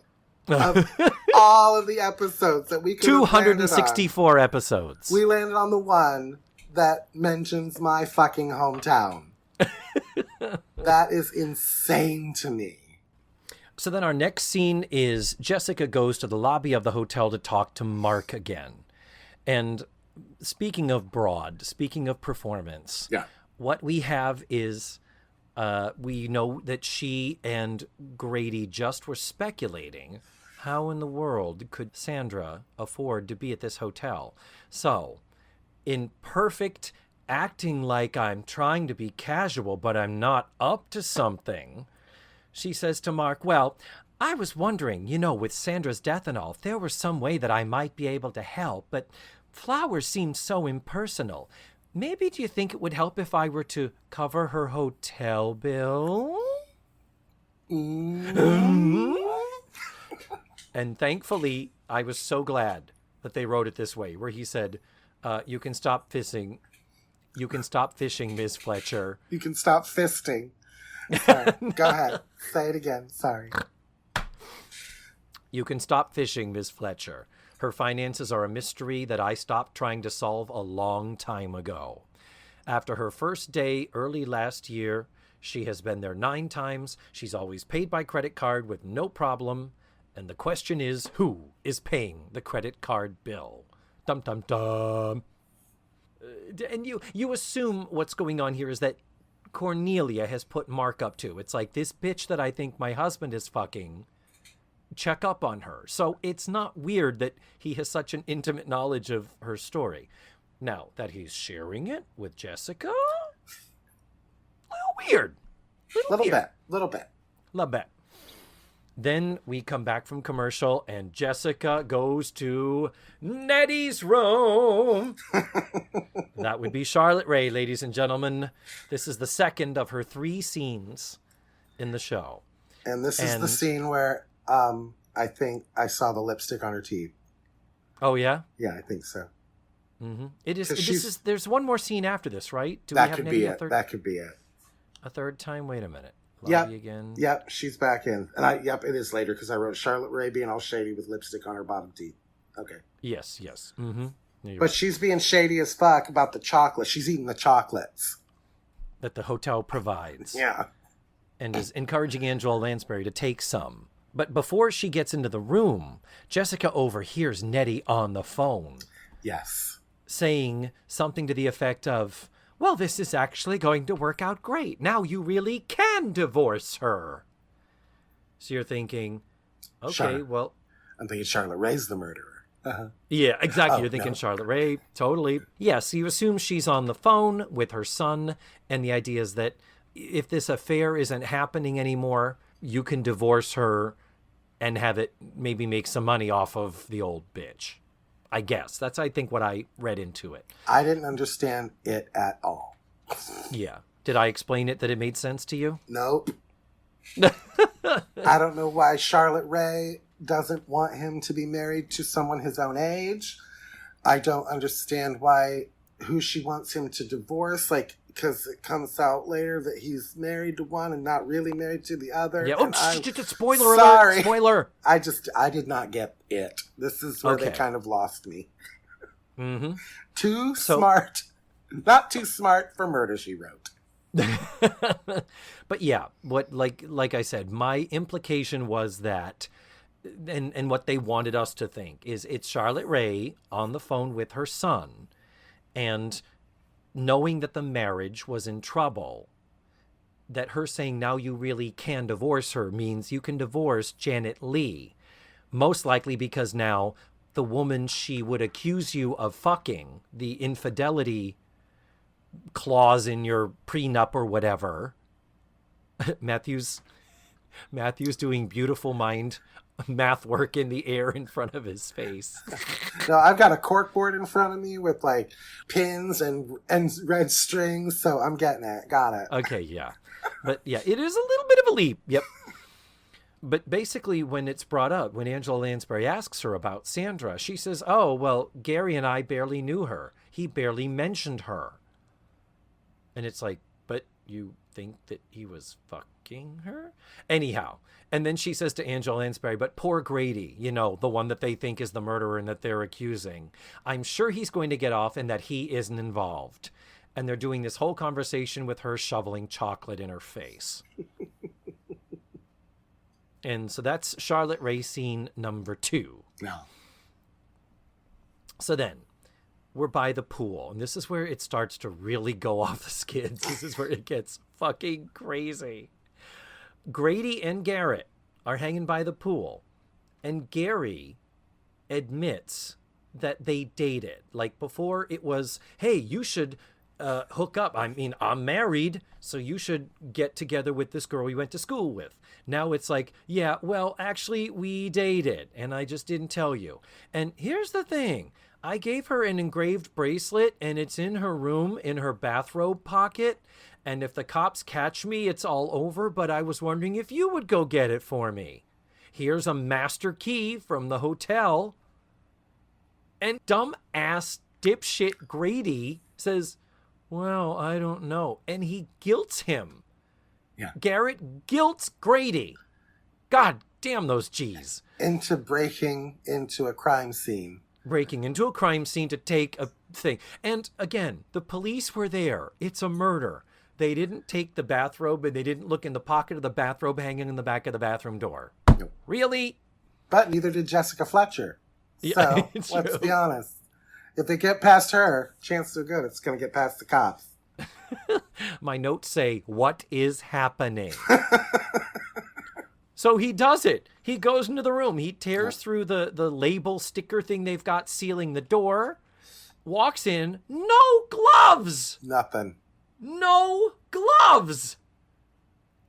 of all of the episodes that we could 264 episodes. we landed on the one that mentions my fucking hometown. That is insane to me. So then our next scene is Jessica goes to the lobby of the hotel to talk to Mark again. And speaking of broad, speaking of performance, what we have is we know that she and Grady just were speculating how in the world could Sandra afford to be at this hotel. So in perfect acting like I'm trying to be casual, but I'm not up to something, she says to Mark, well, I was wondering, with Sandra's death and all, if there was some way that I might be able to help, but flowers seem so impersonal. Maybe do you think it would help if I were to cover her hotel bill? And thankfully, I was so glad that they wrote it this way, where he said, you can stop fishing. You can stop fishing, Ms. Fletcher. You can stop fisting. Sorry. Go ahead. Say it again. Sorry. You can stop fishing, Ms. Fletcher. Her finances are a mystery that I stopped trying to solve a long time ago. After her first day early last year, she has been there 9 times. She's always paid by credit card with no problem. And the question is, who is paying the credit card bill? Dum, dum, dum. And you assume what's going on here is that Cornelia has put Mark up to. It's like, this bitch that I think my husband is fucking, check up on her. So it's not weird that he has such an intimate knowledge of her story. Now, that he's sharing it with Jessica? A little weird. Little weird. bit. Little bit. Then we come back from commercial, and Jessica goes to Nettie's room. That would be Charlotte Rae, ladies and gentlemen. This is the second of her 3 scenes in the show. And this is the scene where I think I saw the lipstick on her teeth. Oh, yeah? Yeah, I think so. Mm-hmm. There's one more scene after this, right? That could be it. That could be it. A third time? Wait a minute. Yep. Again. Yep, she's back in. And it is later because I wrote Charlotte Rae being all shady with lipstick on her bottom teeth. Okay. Yes. Mm-hmm. But right. She's being shady as fuck about the chocolate. She's eating the chocolates that the hotel provides. Yeah. And is encouraging Angela Lansbury to take some. But before she gets into the room, Jessica overhears Nettie on the phone. Yes. Saying something to the effect of, well, this is actually going to work out great. Now you really can divorce her. So you're thinking, okay, well. I'm thinking Charlotte Rae's the murderer. Uh-huh. Yeah, exactly. You're thinking no. Charlotte Rae, totally. Yes, you assume she's on the phone with her son, and the idea is that if this affair isn't happening anymore, you can divorce her and have it maybe make some money off of the old bitch. I guess. That's, I think, what I read into it. I didn't understand it at all. Yeah. Did I explain it that it made sense to you? Nope. I don't know why Charlotte Rae doesn't want him to be married to someone his own age. I don't understand who she wants him to divorce, because it comes out later that he's married to one and not really married to the other. Yeah. Spoiler sorry. alert. Spoiler. I did not get it. This is where they kind of lost me. Mm-hmm. Too smart. Not too smart for Murder, She Wrote. But yeah, what like I said, my implication was that, and what they wanted us to think is it's Charlotte Rae on the phone with her son, and knowing that the marriage was in trouble, that her saying now you really can divorce her means you can divorce Janet Leigh, most likely because now the woman she would accuse you of fucking, the infidelity clause in your prenup or whatever. Matthew's doing beautiful mind math work in the air in front of his face. No, I've got a corkboard in front of me with pins and red strings, so I'm getting it. Got it. Okay, yeah. But yeah, it is a little bit of a leap. Yep. But basically when it's brought up, when Angela Lansbury asks her about Sandra, she says, oh, well, Gary and I barely knew her. He barely mentioned her. And it's like, but you think that he was fucking her? Anyhow, and then she says to Angela Lansbury, but poor Grady, you know, the one that they think is the murderer and that they're accusing, I'm sure he's going to get off and that he isn't involved. And they're doing this whole conversation with her shoveling chocolate in her face. And so that's Charlotte Rae scene number 2. No. So then we're by the pool, and this is where it starts to really go off the skids. This is where it gets fucking crazy. Grady and Garrett are hanging by the pool, and Gary admits that they dated. Like before it was, hey, you should hook up. I mean, I'm married, so you should get together with this girl you went to school with. Now it's like, yeah, well, actually, we dated, and I just didn't tell you. And here's the thing. I gave her an engraved bracelet, and it's in her room in her bathrobe pocket. And if the cops catch me, it's all over, but I was wondering if you would go get it for me. Here's a master key from the hotel. And dumb-ass dipshit Grady says, well, I don't know. And he guilts him. Yeah. Garrett guilts Grady. God damn those G's. Into breaking into a crime scene. Breaking into a crime scene to take a thing. And again, the police were there. It's a murder. They didn't take the bathrobe and they didn't look in the pocket of the bathrobe hanging in the back of the bathroom door. Nope. Really? But neither did Jessica Fletcher. Yeah, So let's be honest. If they get past her, chances are good it's going to get past the cops. My notes say, what is happening? So he does it. He goes into the room. He tears through the label sticker thing they've got sealing the door. Walks in. No gloves. Nothing. No gloves.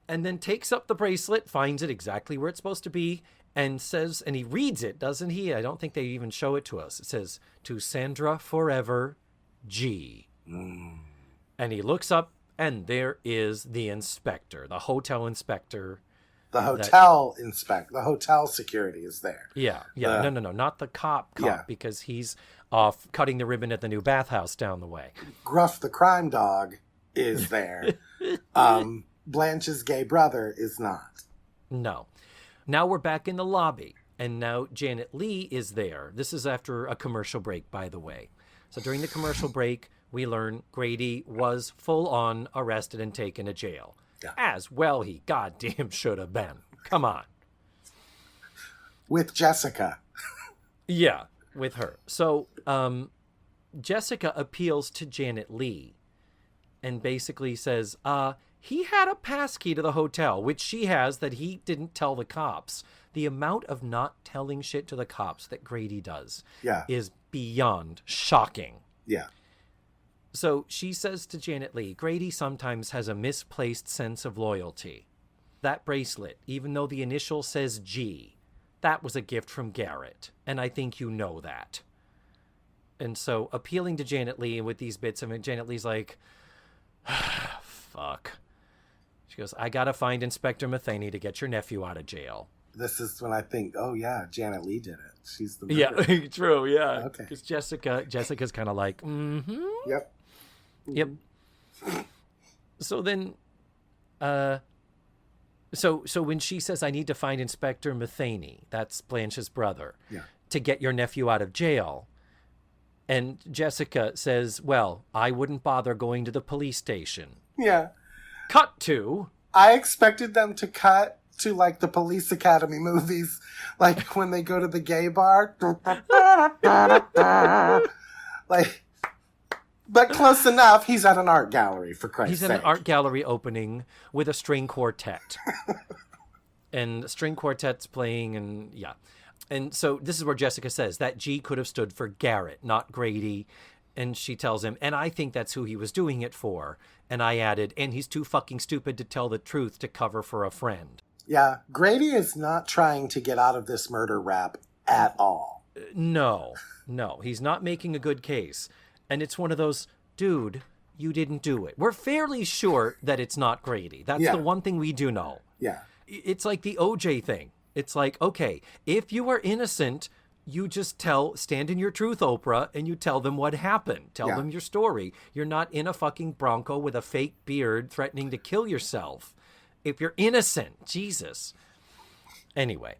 And then takes up the bracelet, finds it exactly where it's supposed to be, and says, and he reads it, doesn't he? I don't think they even show it to us. It says, to Sandra forever, G. And he looks up, and there is the inspector, the hotel inspector. The hotel the hotel security is there. Yeah. No, not the cop, because he's off cutting the ribbon at the new bathhouse down the way. Gruff the crime dog is there. Blanche's gay brother is not. No. Now we're back in the lobby, and now Janet Leigh is there. This is after a commercial break, by the way. So during the commercial break, we learn Grady was full-on arrested and taken to jail. Yeah. As well he goddamn should have been. Come on. With Jessica. Yeah, with her. So Jessica appeals to Janet Leigh and basically says, he had a pass key to the hotel, which she has that he didn't tell the cops. The amount of not telling shit to the cops that Grady does is beyond shocking. Yeah. So she says to Janet Leigh, Grady sometimes has a misplaced sense of loyalty. That bracelet, even though the initial says G, that was a gift from Garrett, and I think you know that. And so appealing to Janet Leigh with these bits of it, Janet Leigh's like, fuck. She goes, I gotta find Inspector Matheny to get your nephew out of jail. This is when I think, oh yeah, Janet Leigh did it. She's the murderer. Yeah, true, yeah. Okay. Because Jessica's kind of like, Yep. Yep. So then, so when she says, I need to find Inspector Matheny, that's Blanche's brother, to get your nephew out of jail, and Jessica says, well, I wouldn't bother going to the police station. Yeah. Cut to... I expected them to cut to, like, the Police Academy movies, like, when they go to the gay bar. Like... But close enough, he's at an art gallery, for Christ's sake. He's at an art gallery opening with a string quartet. And string quartet's playing, and yeah. And so this is where Jessica says that G could have stood for Garrett, not Grady. And she tells him, and I think that's who he was doing it for. And I added, and he's too fucking stupid to tell the truth to cover for a friend. Yeah, Grady is not trying to get out of this murder rap at all. No, he's not making a good case. And it's one of those, dude, you didn't do it. We're fairly sure that it's not Grady. That's the one thing we do know. Yeah. It's like the OJ thing. It's like, okay, if you are innocent you just stand in your truth, Oprah, and you tell them what happened. Tell them your story. You're not in a fucking Bronco with a fake beard threatening to kill yourself. If you're innocent, Jesus. Anyway,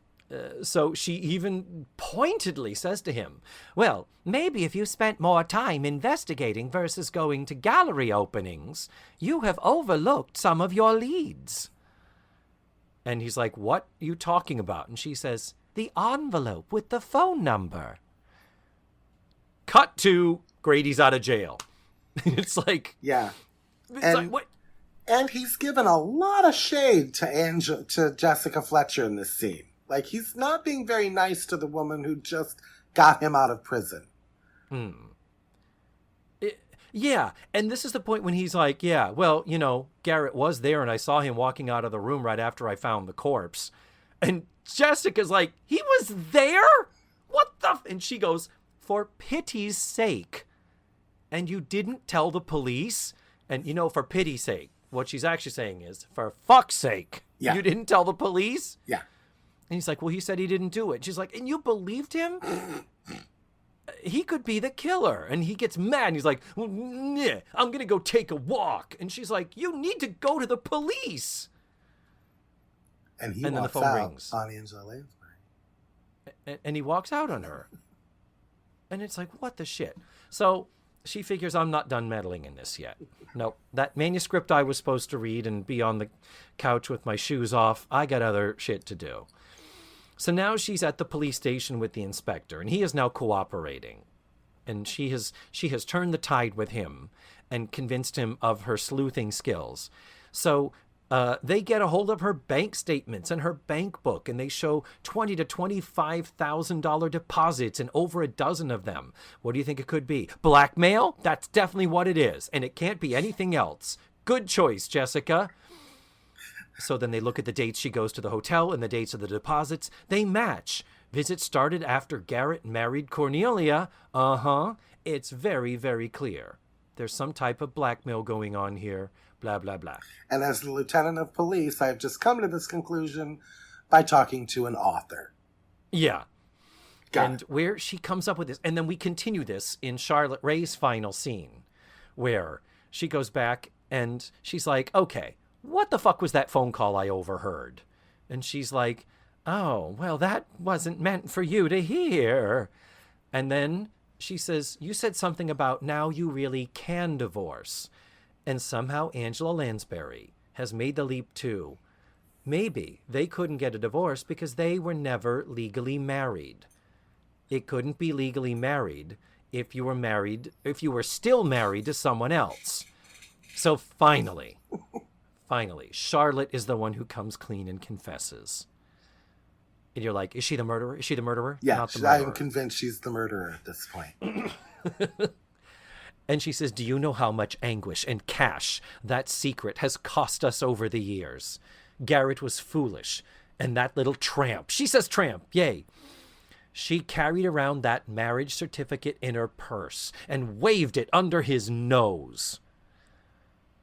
so she even pointedly says to him, well, maybe if you spent more time investigating versus going to gallery openings, you have overlooked some of your leads. And he's like, what are you talking about? And she says, the envelope with the phone number. Cut to Grady's out of jail. It's like... Yeah. It's like, what? And he's given a lot of shade to Jessica Fletcher in this scene. Like, he's not being very nice to the woman who just got him out of prison. Yeah, and this is the point when he's like, yeah, well, you know, Garrett was there and I saw him walking out of the room right after I found the corpse. And Jessica's like, he was there? What the... And she goes, for pity's sake. And you didn't tell the police? And, you know, for pity's sake, what she's actually saying is, for fuck's sake, you didn't tell the police? Yeah. And he's like, well, he said he didn't do it. She's like, and you believed him? He could be the killer. And he gets mad. And he's like, well, nah, I'm going to go take a walk. And she's like, you need to go to the police. And then walks the phone out rings. on Angela Lansbury. And he walks out on her. And it's like, what the shit? So she figures, I'm not done meddling in this yet. Nope. That manuscript I was supposed to read and be on the couch with my shoes off, I got other shit to do. So now she's at the police station with the inspector, and he is now cooperating. And she has turned the tide with him and convinced him of her sleuthing skills. So they get a hold of her bank statements and her bank book, and they show $20,000 to $25,000 deposits in over a dozen of them. What do you think it could be? Blackmail? That's definitely what it is, and it can't be anything else. Good choice, Jessica. So then they look at the dates she goes to the hotel and the dates of the deposits. They match. Visit started after Garrett married Cornelia. It's very, very clear. There's some type of blackmail going on here. Blah, blah, blah. And as the lieutenant of police, I've just come to this conclusion by talking to an author. Yeah. Got it. Where she comes up with this. And then we continue this in Charlotte Ray's final scene, where she goes back and she's like, okay, what the fuck was that phone call I overheard? And she's like, oh, well, that wasn't meant for you to hear. And then she says, you said something about now you really can divorce. And somehow Angela Lansbury has made the leap too. Maybe they couldn't get a divorce because they were never legally married. It couldn't be legally married if you were still married to someone else. So finally, Charlotte is the one who comes clean and confesses. And you're like, is she the murderer? Is she the murderer? Yeah, Not the murderer. I'm convinced she's the murderer at this point. And she says, do you know how much anguish and cash that secret has cost us over the years? Garrett was foolish. And that little tramp, she says tramp, yay. She carried around that marriage certificate in her purse and waved it under his nose.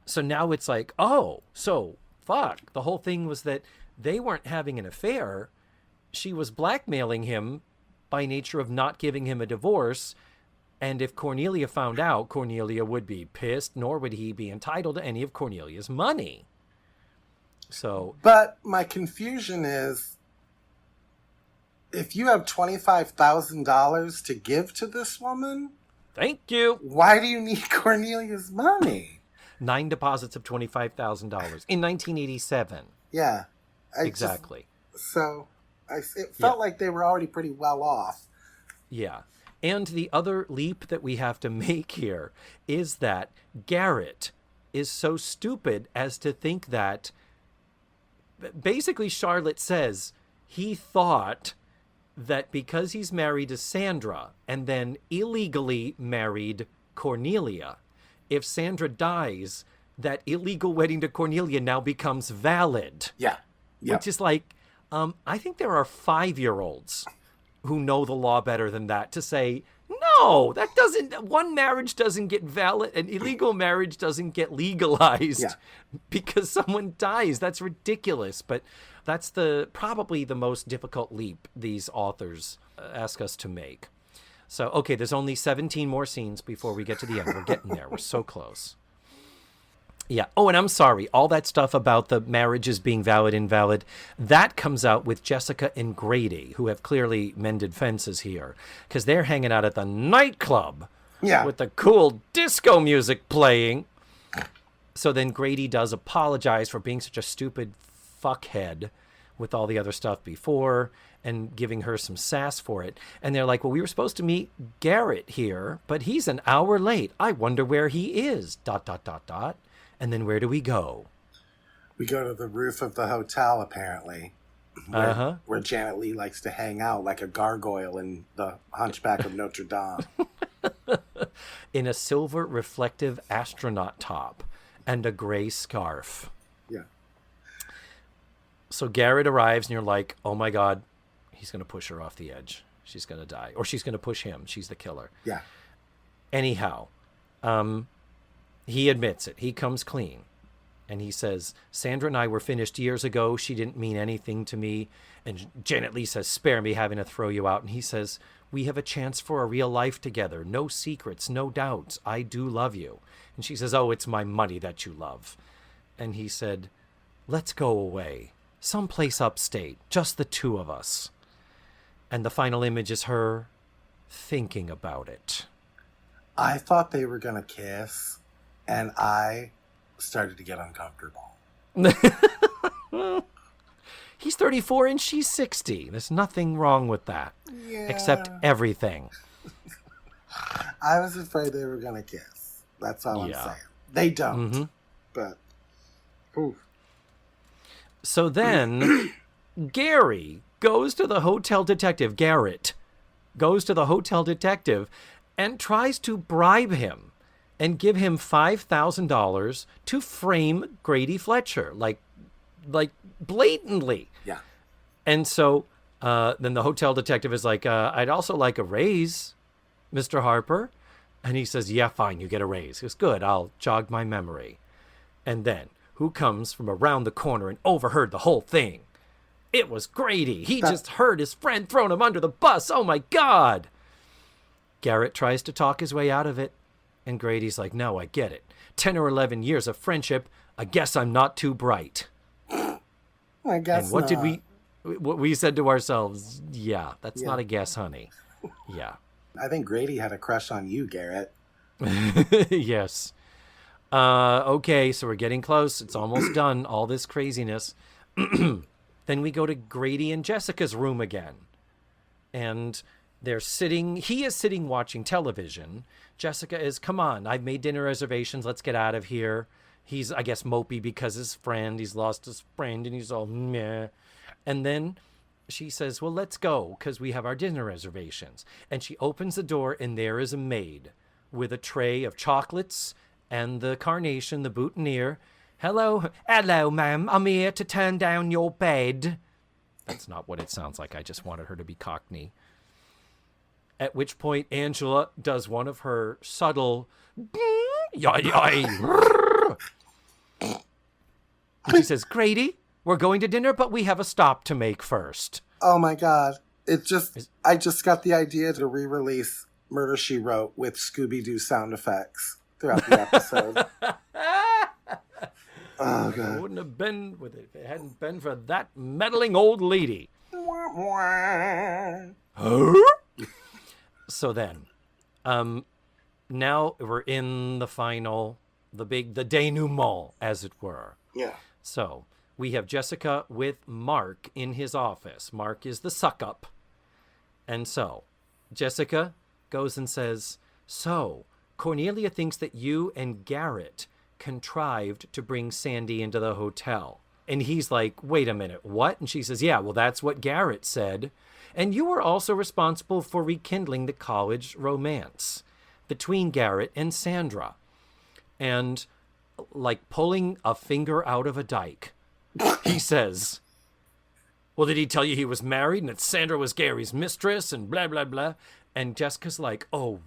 So now it's like, oh, so fuck. The whole thing was that they weren't having an affair. She was blackmailing him by nature of not giving him a divorce. And if Cornelia found out, Cornelia would be pissed, nor would he be entitled to any of Cornelia's money. So, but my confusion is, if you have $25,000 to give to this woman, thank you. Why do you need Cornelia's money? 9 deposits of $25,000 in 1987. Yeah, exactly. It felt like they were already pretty well off. Yeah. And the other leap that we have to make here is that Garrett is so stupid as to think that basically Charlotte says he thought that because he's married to Sandra and then illegally married Cornelia, if Sandra dies, that illegal wedding to Cornelia now becomes valid. Yeah. Which is like, I think there are 5-year-olds who know the law better than that to say, no, one marriage doesn't get valid, an illegal marriage doesn't get legalized because someone dies. That's ridiculous. But that's probably the most difficult leap these authors ask us to make. So, okay, there's only 17 more scenes before we get to the end. We're getting there. We're so close. Yeah. Oh, and I'm sorry. All that stuff about the marriages being valid, invalid, that comes out with Jessica and Grady, who have clearly mended fences here, because they're hanging out at the nightclub with the cool disco music playing. So then Grady does apologize for being such a stupid fuckhead with all the other stuff before and giving her some sass for it. And they're like, well, we were supposed to meet Garrett here, but he's an hour late. I wonder where he is, ... And then where do we go? We go to the roof of the hotel, apparently, where Janet Leigh likes to hang out like a gargoyle in The Hunchback of Notre Dame. In a silver reflective astronaut top and a gray scarf. Yeah. So Garrett arrives and you're like, oh my God, he's going to push her off the edge. She's going to die. Or she's going to push him. She's the killer. Yeah. Anyhow, he admits it. He comes clean. And he says, Sandra and I were finished years ago. She didn't mean anything to me. And Janet Leigh says, spare me having to throw you out. And he says, we have a chance for a real life together. No secrets, no doubts. I do love you. And she says, oh, it's my money that you love. And he said, let's go away. Someplace upstate. Just the two of us. And the final image is her thinking about it. I thought they were going to kiss, and I started to get uncomfortable. He's 34 and she's 60. There's nothing wrong with that. Yeah. Except everything. I was afraid they were going to kiss. That's all I'm saying. They don't. But, oof. So then, Gary goes to the hotel detective, Garrett, goes to the hotel detective and tries to bribe him and give him $5,000 to frame Grady Fletcher, like blatantly. Yeah. And so then the hotel detective is like, I'd also like a raise, Mr. Harper. And he says, yeah, fine, you get a raise. He goes, good, I'll jog my memory. And then, who comes from around the corner and overheard the whole thing? It was Grady. He just heard his friend throwing him under the bus. Oh, my God. Garrett tries to talk his way out of it. And Grady's like, no, I get it. 10 or 11 years of friendship. I guess I'm not too bright. I guess and what not. did we said to ourselves, yeah, that's not a guess, honey. Yeah. I think Grady had a crush on you, Garrett. Yes. Okay, so we're getting close. It's almost done, all this craziness. Then we go to Grady and Jessica's room again. And he is sitting watching television. Jessica is, come on, I've made dinner reservations. Let's get out of here. He's, I guess, mopey because he's lost his friend and he's all meh. And then she says, well, let's go because we have our dinner reservations. And she opens the door and there is a maid with a tray of chocolates and the carnation, the boutonniere. Hello, ma'am. I'm here to turn down your bed. That's not what it sounds like. I just wanted her to be Cockney. At which point Angela does one of her subtle she says, Grady, we're going to dinner, but we have a stop to make first. Oh my God. I just got the idea to re-release Murder, She Wrote with Scooby-Doo sound effects throughout the episode. Oh, God. It wouldn't have been with it if it hadn't been for that meddling old lady. So then, now we're in the final, the denouement, as it were. Yeah. So we have Jessica with Mark in his office. Mark is the suck-up. And so Jessica goes and says, so Cornelia thinks that you and Garrett contrived to bring Sandy into the hotel. And he's like, wait a minute, what? And she says, yeah, well, that's what Garrett said. And you were also responsible for rekindling the college romance between Garrett and Sandra. And like pulling a finger out of a dike, he says, well, did he tell you he was married and that Sandra was Gary's mistress and blah, blah, blah? And Jessica's like, oh,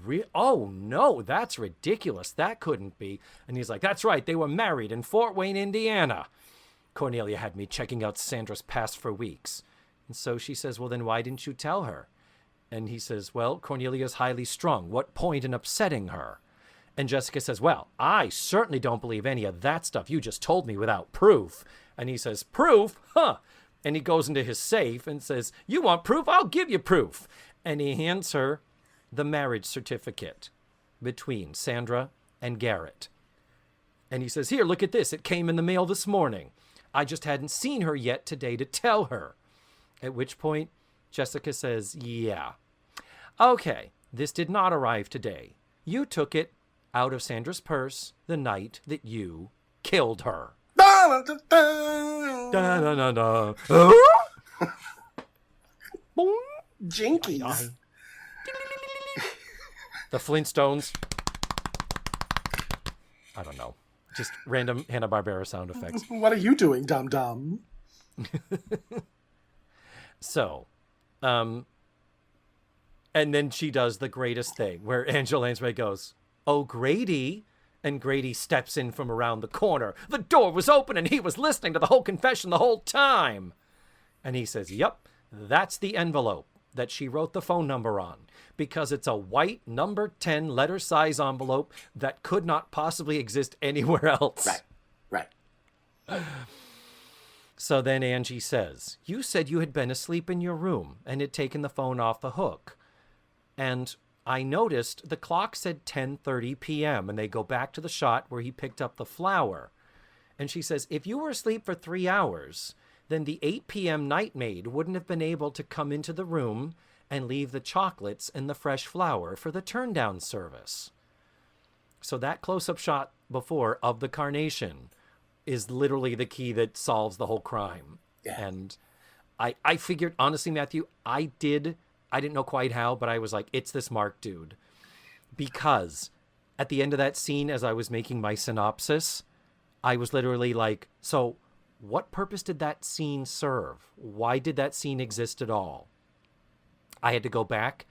no, that's ridiculous. That couldn't be. And he's like, that's right. They were married in Fort Wayne, Indiana. Cornelia had me checking out Sandra's past for weeks. And so she says, well, then why didn't you tell her? And he says, well, Cornelia's highly strung. What point in upsetting her? And Jessica says, well, I certainly don't believe any of that stuff you just told me without proof. And he says, proof? Huh. And he goes into his safe and says, you want proof? I'll give you proof. And he hands her the marriage certificate between Sandra and Garrett. And he says, here, look at this. It came in the mail this morning. I just hadn't seen her yet today to tell her. At which point, Jessica says, yeah. Okay, this did not arrive today. You took it out of Sandra's purse the night that you killed her. Da-da-da-da. Jinkies. The Flintstones. I don't know. Just random Hanna-Barbera sound effects. What are you doing, dum-dum? So, and then she does the greatest thing where Angela Lansbury goes, oh, Grady. And Grady steps in from around the corner. The door was open and he was listening to the whole confession the whole time. And he says, yep, that's the envelope that she wrote the phone number on, because it's a white number 10 letter size envelope that could not possibly exist anywhere else. Right. So then Angie says, you said you had been asleep in your room and had taken the phone off the hook. And I noticed the clock said 10:30 p.m. and they go back to the shot where he picked up the flower. And she says, if you were asleep for 3 hours, then the 8 p.m. night maid wouldn't have been able to come into the room and leave the chocolates and the fresh flower for the turn-down service. So that close-up shot before of the carnation is literally the key that solves the whole crime. Yeah. And I figured, honestly, Matthew, I didn't know quite how, but I was like, it's this Mark dude. Because at the end of that scene, as I was making my synopsis, I was literally like, so what purpose did that scene serve? Why did that scene exist at all? I had to go back,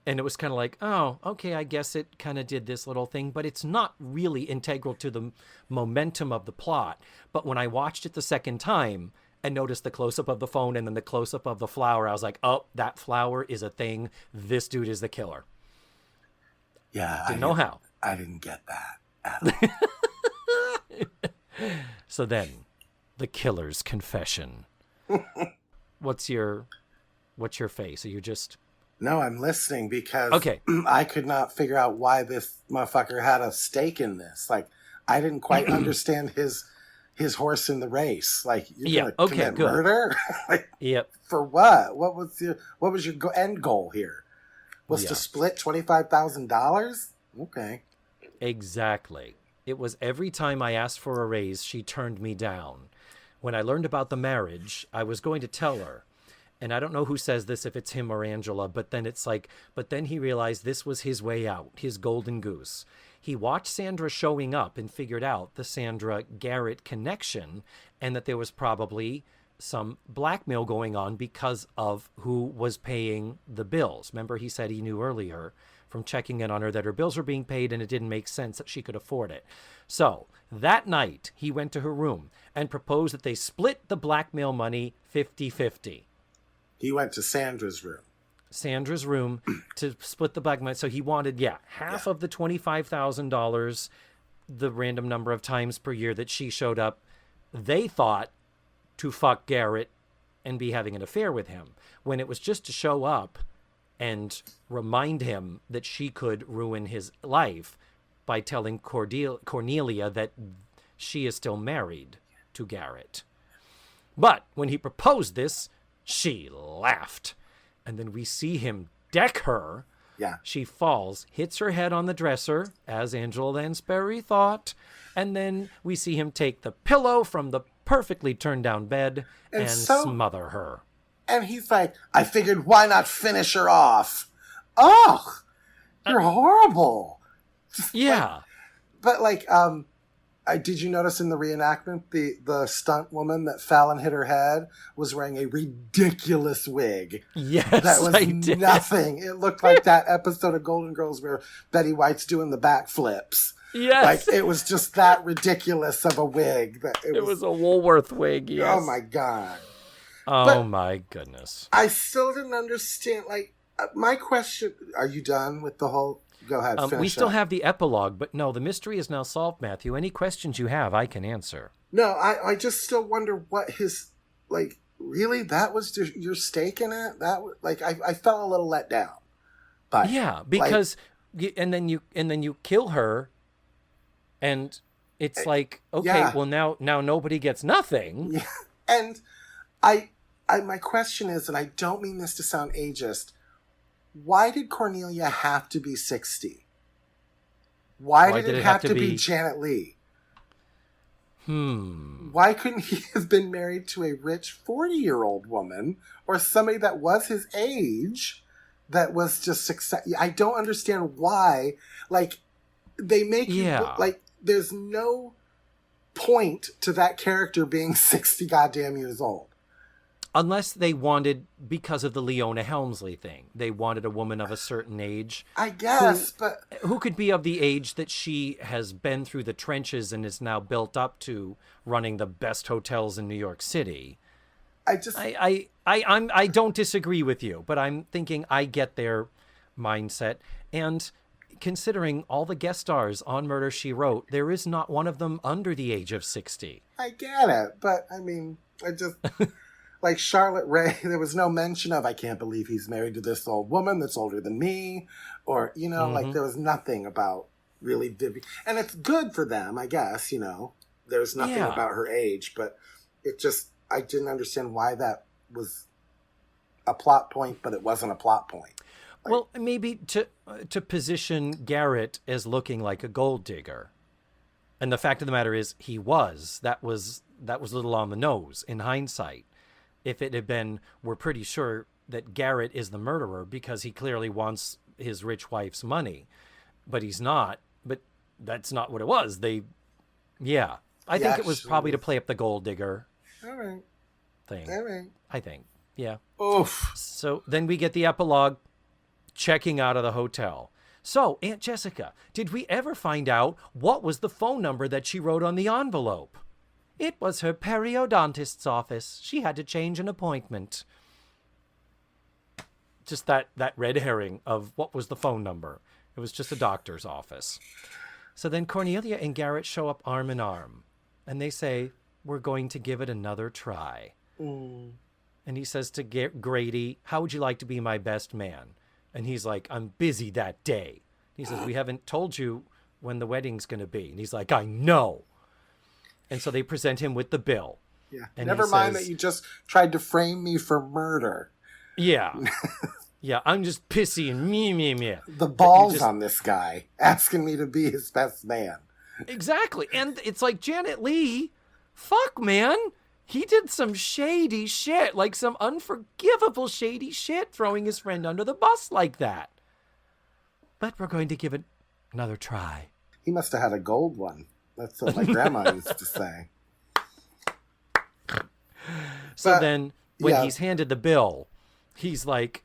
and it was kind of like, oh, okay, I guess it kind of did this little thing, but it's not really integral to the momentum of the plot. But when I watched it the second time and noticed the close-up of the phone and then the close-up of the flower, I was like, oh, that flower is a thing. This dude is the killer. Yeah. Didn't know how. I didn't get that at all. So then, the killer's confession. What's your face? Are you just... No, I'm listening because okay. I could not figure out why this motherfucker had a stake in this. Like, I didn't quite understand his horse in the race. Like, you're gonna commit murder? Like, yep. For what? What was your end goal here? Was to split $25,000? Okay. Exactly. It was every time I asked for a raise, she turned me down. When I learned about the marriage, I was going to tell her. And I don't know who says this, if it's him or Angela, but then it's like, but then he realized this was his way out, his golden goose. He watched Sandra showing up and figured out the Sandra-Garrett connection, and that there was probably some blackmail going on because of who was paying the bills. Remember, he said he knew earlier from checking in on her that her bills were being paid and it didn't make sense that she could afford it. So that night, he went to her room and proposed that they split the blackmail money 50-50. He went to Sandra's room. Sandra's room to split the black money. So he wanted, half of the $25,000, the random number of times per year that she showed up, they thought to fuck Garrett and be having an affair with him, when it was just to show up and remind him that she could ruin his life by telling Cornelia that she is still married to Garrett. But when he proposed this, she laughed. And then we see him deck her. Yeah. She falls, hits her head on the dresser, as Angela Lansbury thought. And then we see him take the pillow from the perfectly turned down bed and smother her. And he's like, I figured, why not finish her off? Oh, you're horrible. Yeah. Did you notice in the reenactment, the stunt woman that fell and hit her head was wearing a ridiculous wig? Yes, that was I did. Nothing. It looked like that episode of Golden Girls where Betty White's doing the backflips. Yes. Like, it was just that ridiculous of a wig. It was a Woolworth wig, yes. Oh, my God. Oh, my goodness. I still didn't understand, like, My question, are you done with the whole... Go ahead, finish we still up. have the epilogue, but no, the mystery is now solved, Matthew. Any questions you have, I can answer. No, I just still wonder what his... Like, really? That was your stake in it? I felt a little let down. But Yeah, because... and then you kill her, and it's like, okay, yeah. well, now nobody gets nothing. Yeah. And my question is, and I don't mean this to sound ageist, why did Cornelia have to be 60? Why did it have to be Janet Leigh? Why couldn't he have been married to a rich 40-year-old woman or somebody that was his age that was just success? I don't understand why. Like, they make you... Like, there's no point to that character being 60 goddamn years old. Unless they wanted, because of the Leona Helmsley thing, they wanted a woman of a certain age. I guess, but... Who could be of the age that she has been through the trenches and is now built up to running the best hotels in New York City. I don't disagree with you, but I'm thinking I get their mindset. And considering all the guest stars on Murder, She Wrote, there is not one of them under the age of 60. I get it, but I mean, I just... Like Charlotte Rae, there was no mention of, I can't believe he's married to this old woman that's older than me. Or, like there was nothing about really Vivian. And it's good for them, I guess, There's nothing about her age, but it just, I didn't understand why that was a plot point, but it wasn't a plot point. Like, well, maybe to position Garrett as looking like a gold digger. And the fact of the matter is that was a little on the nose in hindsight. If it had been, we're pretty sure that Garrett is the murderer because he clearly wants his rich wife's money, but he's not. But that's not what it was. I think it was probably to play up the gold digger thing. All right. I think. Yeah. Oof. So then we get the epilogue, checking out of the hotel. So, Aunt Jessica, did we ever find out what was the phone number that she wrote on the envelope? It was her periodontist's office. She had to change an appointment. Just that red herring of what was the phone number. It was just a doctor's office. So then Cornelia and Garrett show up arm in arm. And they say, we're going to give it another try. And he says to Grady, how would you like to be my best man? And he's like, I'm busy that day. He says, we haven't told you when the wedding's going to be. And he's like, I know. And so they present him with the bill. Yeah. And never mind that you just tried to frame me for murder. Yeah. Yeah, I'm just pissy and me. The balls on this guy asking me to be his best man. Exactly. And it's like, Janet Leigh, fuck, man. He did some shady shit, like some unforgivable shady shit, throwing his friend under the bus like that. But we're going to give it another try. He must have had a gold one. That's what my grandma used to say. So then, when he's handed the bill, he's like,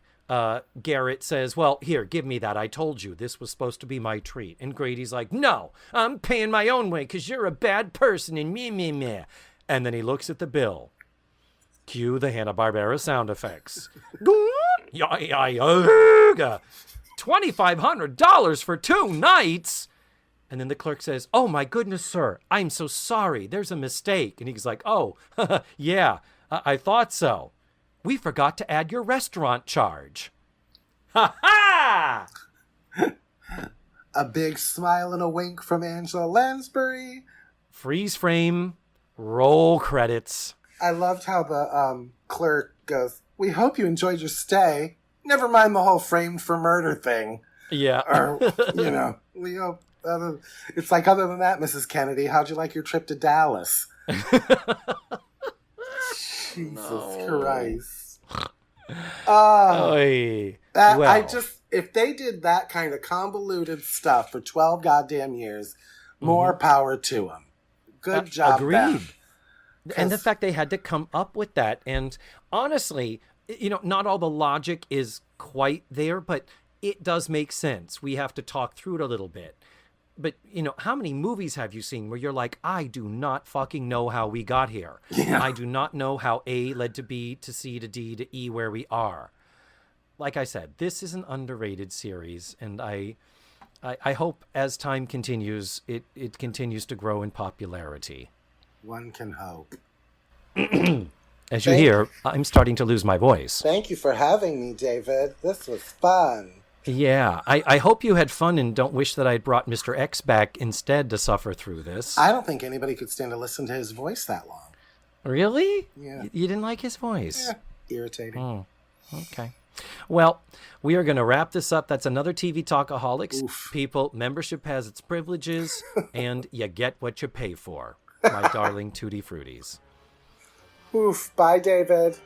Garrett says, well, here, give me that. I told you this was supposed to be my treat. And Grady's like, no, I'm paying my own way because you're a bad person and me. And then he looks at the bill. Cue the Hanna-Barbera sound effects. $2,500 for 2 nights. And then the clerk says, oh, my goodness, sir, I'm so sorry. There's a mistake. And he's like, oh, yeah, I thought so. We forgot to add your restaurant charge. Ha ha! A big smile and a wink from Angela Lansbury. Freeze frame, roll credits. I loved how the clerk goes, we hope you enjoyed your stay. Never mind the whole framed for murder thing. Yeah. Or, we hope. It's like, other than that, Mrs. Kennedy, how'd you like your trip to Dallas? Jesus Christ. If they did that kind of convoluted stuff for 12 goddamn years, more power to them. Good job. Agreed. And the fact they had to come up with that. And honestly, not all the logic is quite there, but it does make sense. We have to talk through it a little bit. But, how many movies have you seen where you're like, I do not fucking know how we got here. Yeah. I do not know how A led to B to C to D to E where we are. like I said, this is an underrated series, and I hope as time continues, it continues to grow in popularity. One can hope. As you hear, I'm starting to lose my voice. Thank you for having me, David. This was fun. Yeah, I hope you had fun and don't wish that I'd brought Mr. X back instead to suffer through this. I don't think anybody could stand to listen to his voice that long. Really? Yeah. You didn't like his voice? Yeah, irritating. Oh, okay. Well, we are going to wrap this up. That's another TV Talkaholics. Oof. People, membership has its privileges, and you get what you pay for. My darling Tutti Fruities. Oof. Bye, David.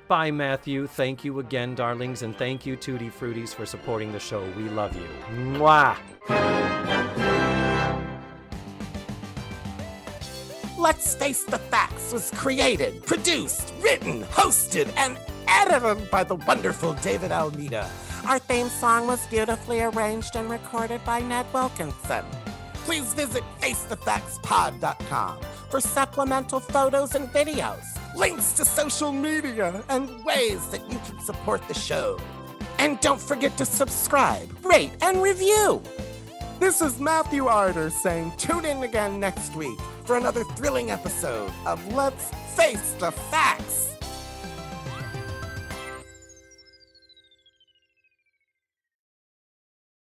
Bye, Matthew. Thank you again, darlings, and thank you, Tutti Fruities, for supporting the show. We love you. Mwah! Let's Face the Facts was created, produced, written, hosted, and edited by the wonderful David Almeida. Our theme song was beautifully arranged and recorded by Ned Wilkinson. Please visit FaceTheFactsPod.com for supplemental photos and videos, links to social media, and ways that you can support the show. And don't forget to subscribe, rate, and review. This is Matthew Arder saying tune in again next week for another thrilling episode of Let's Face the Facts.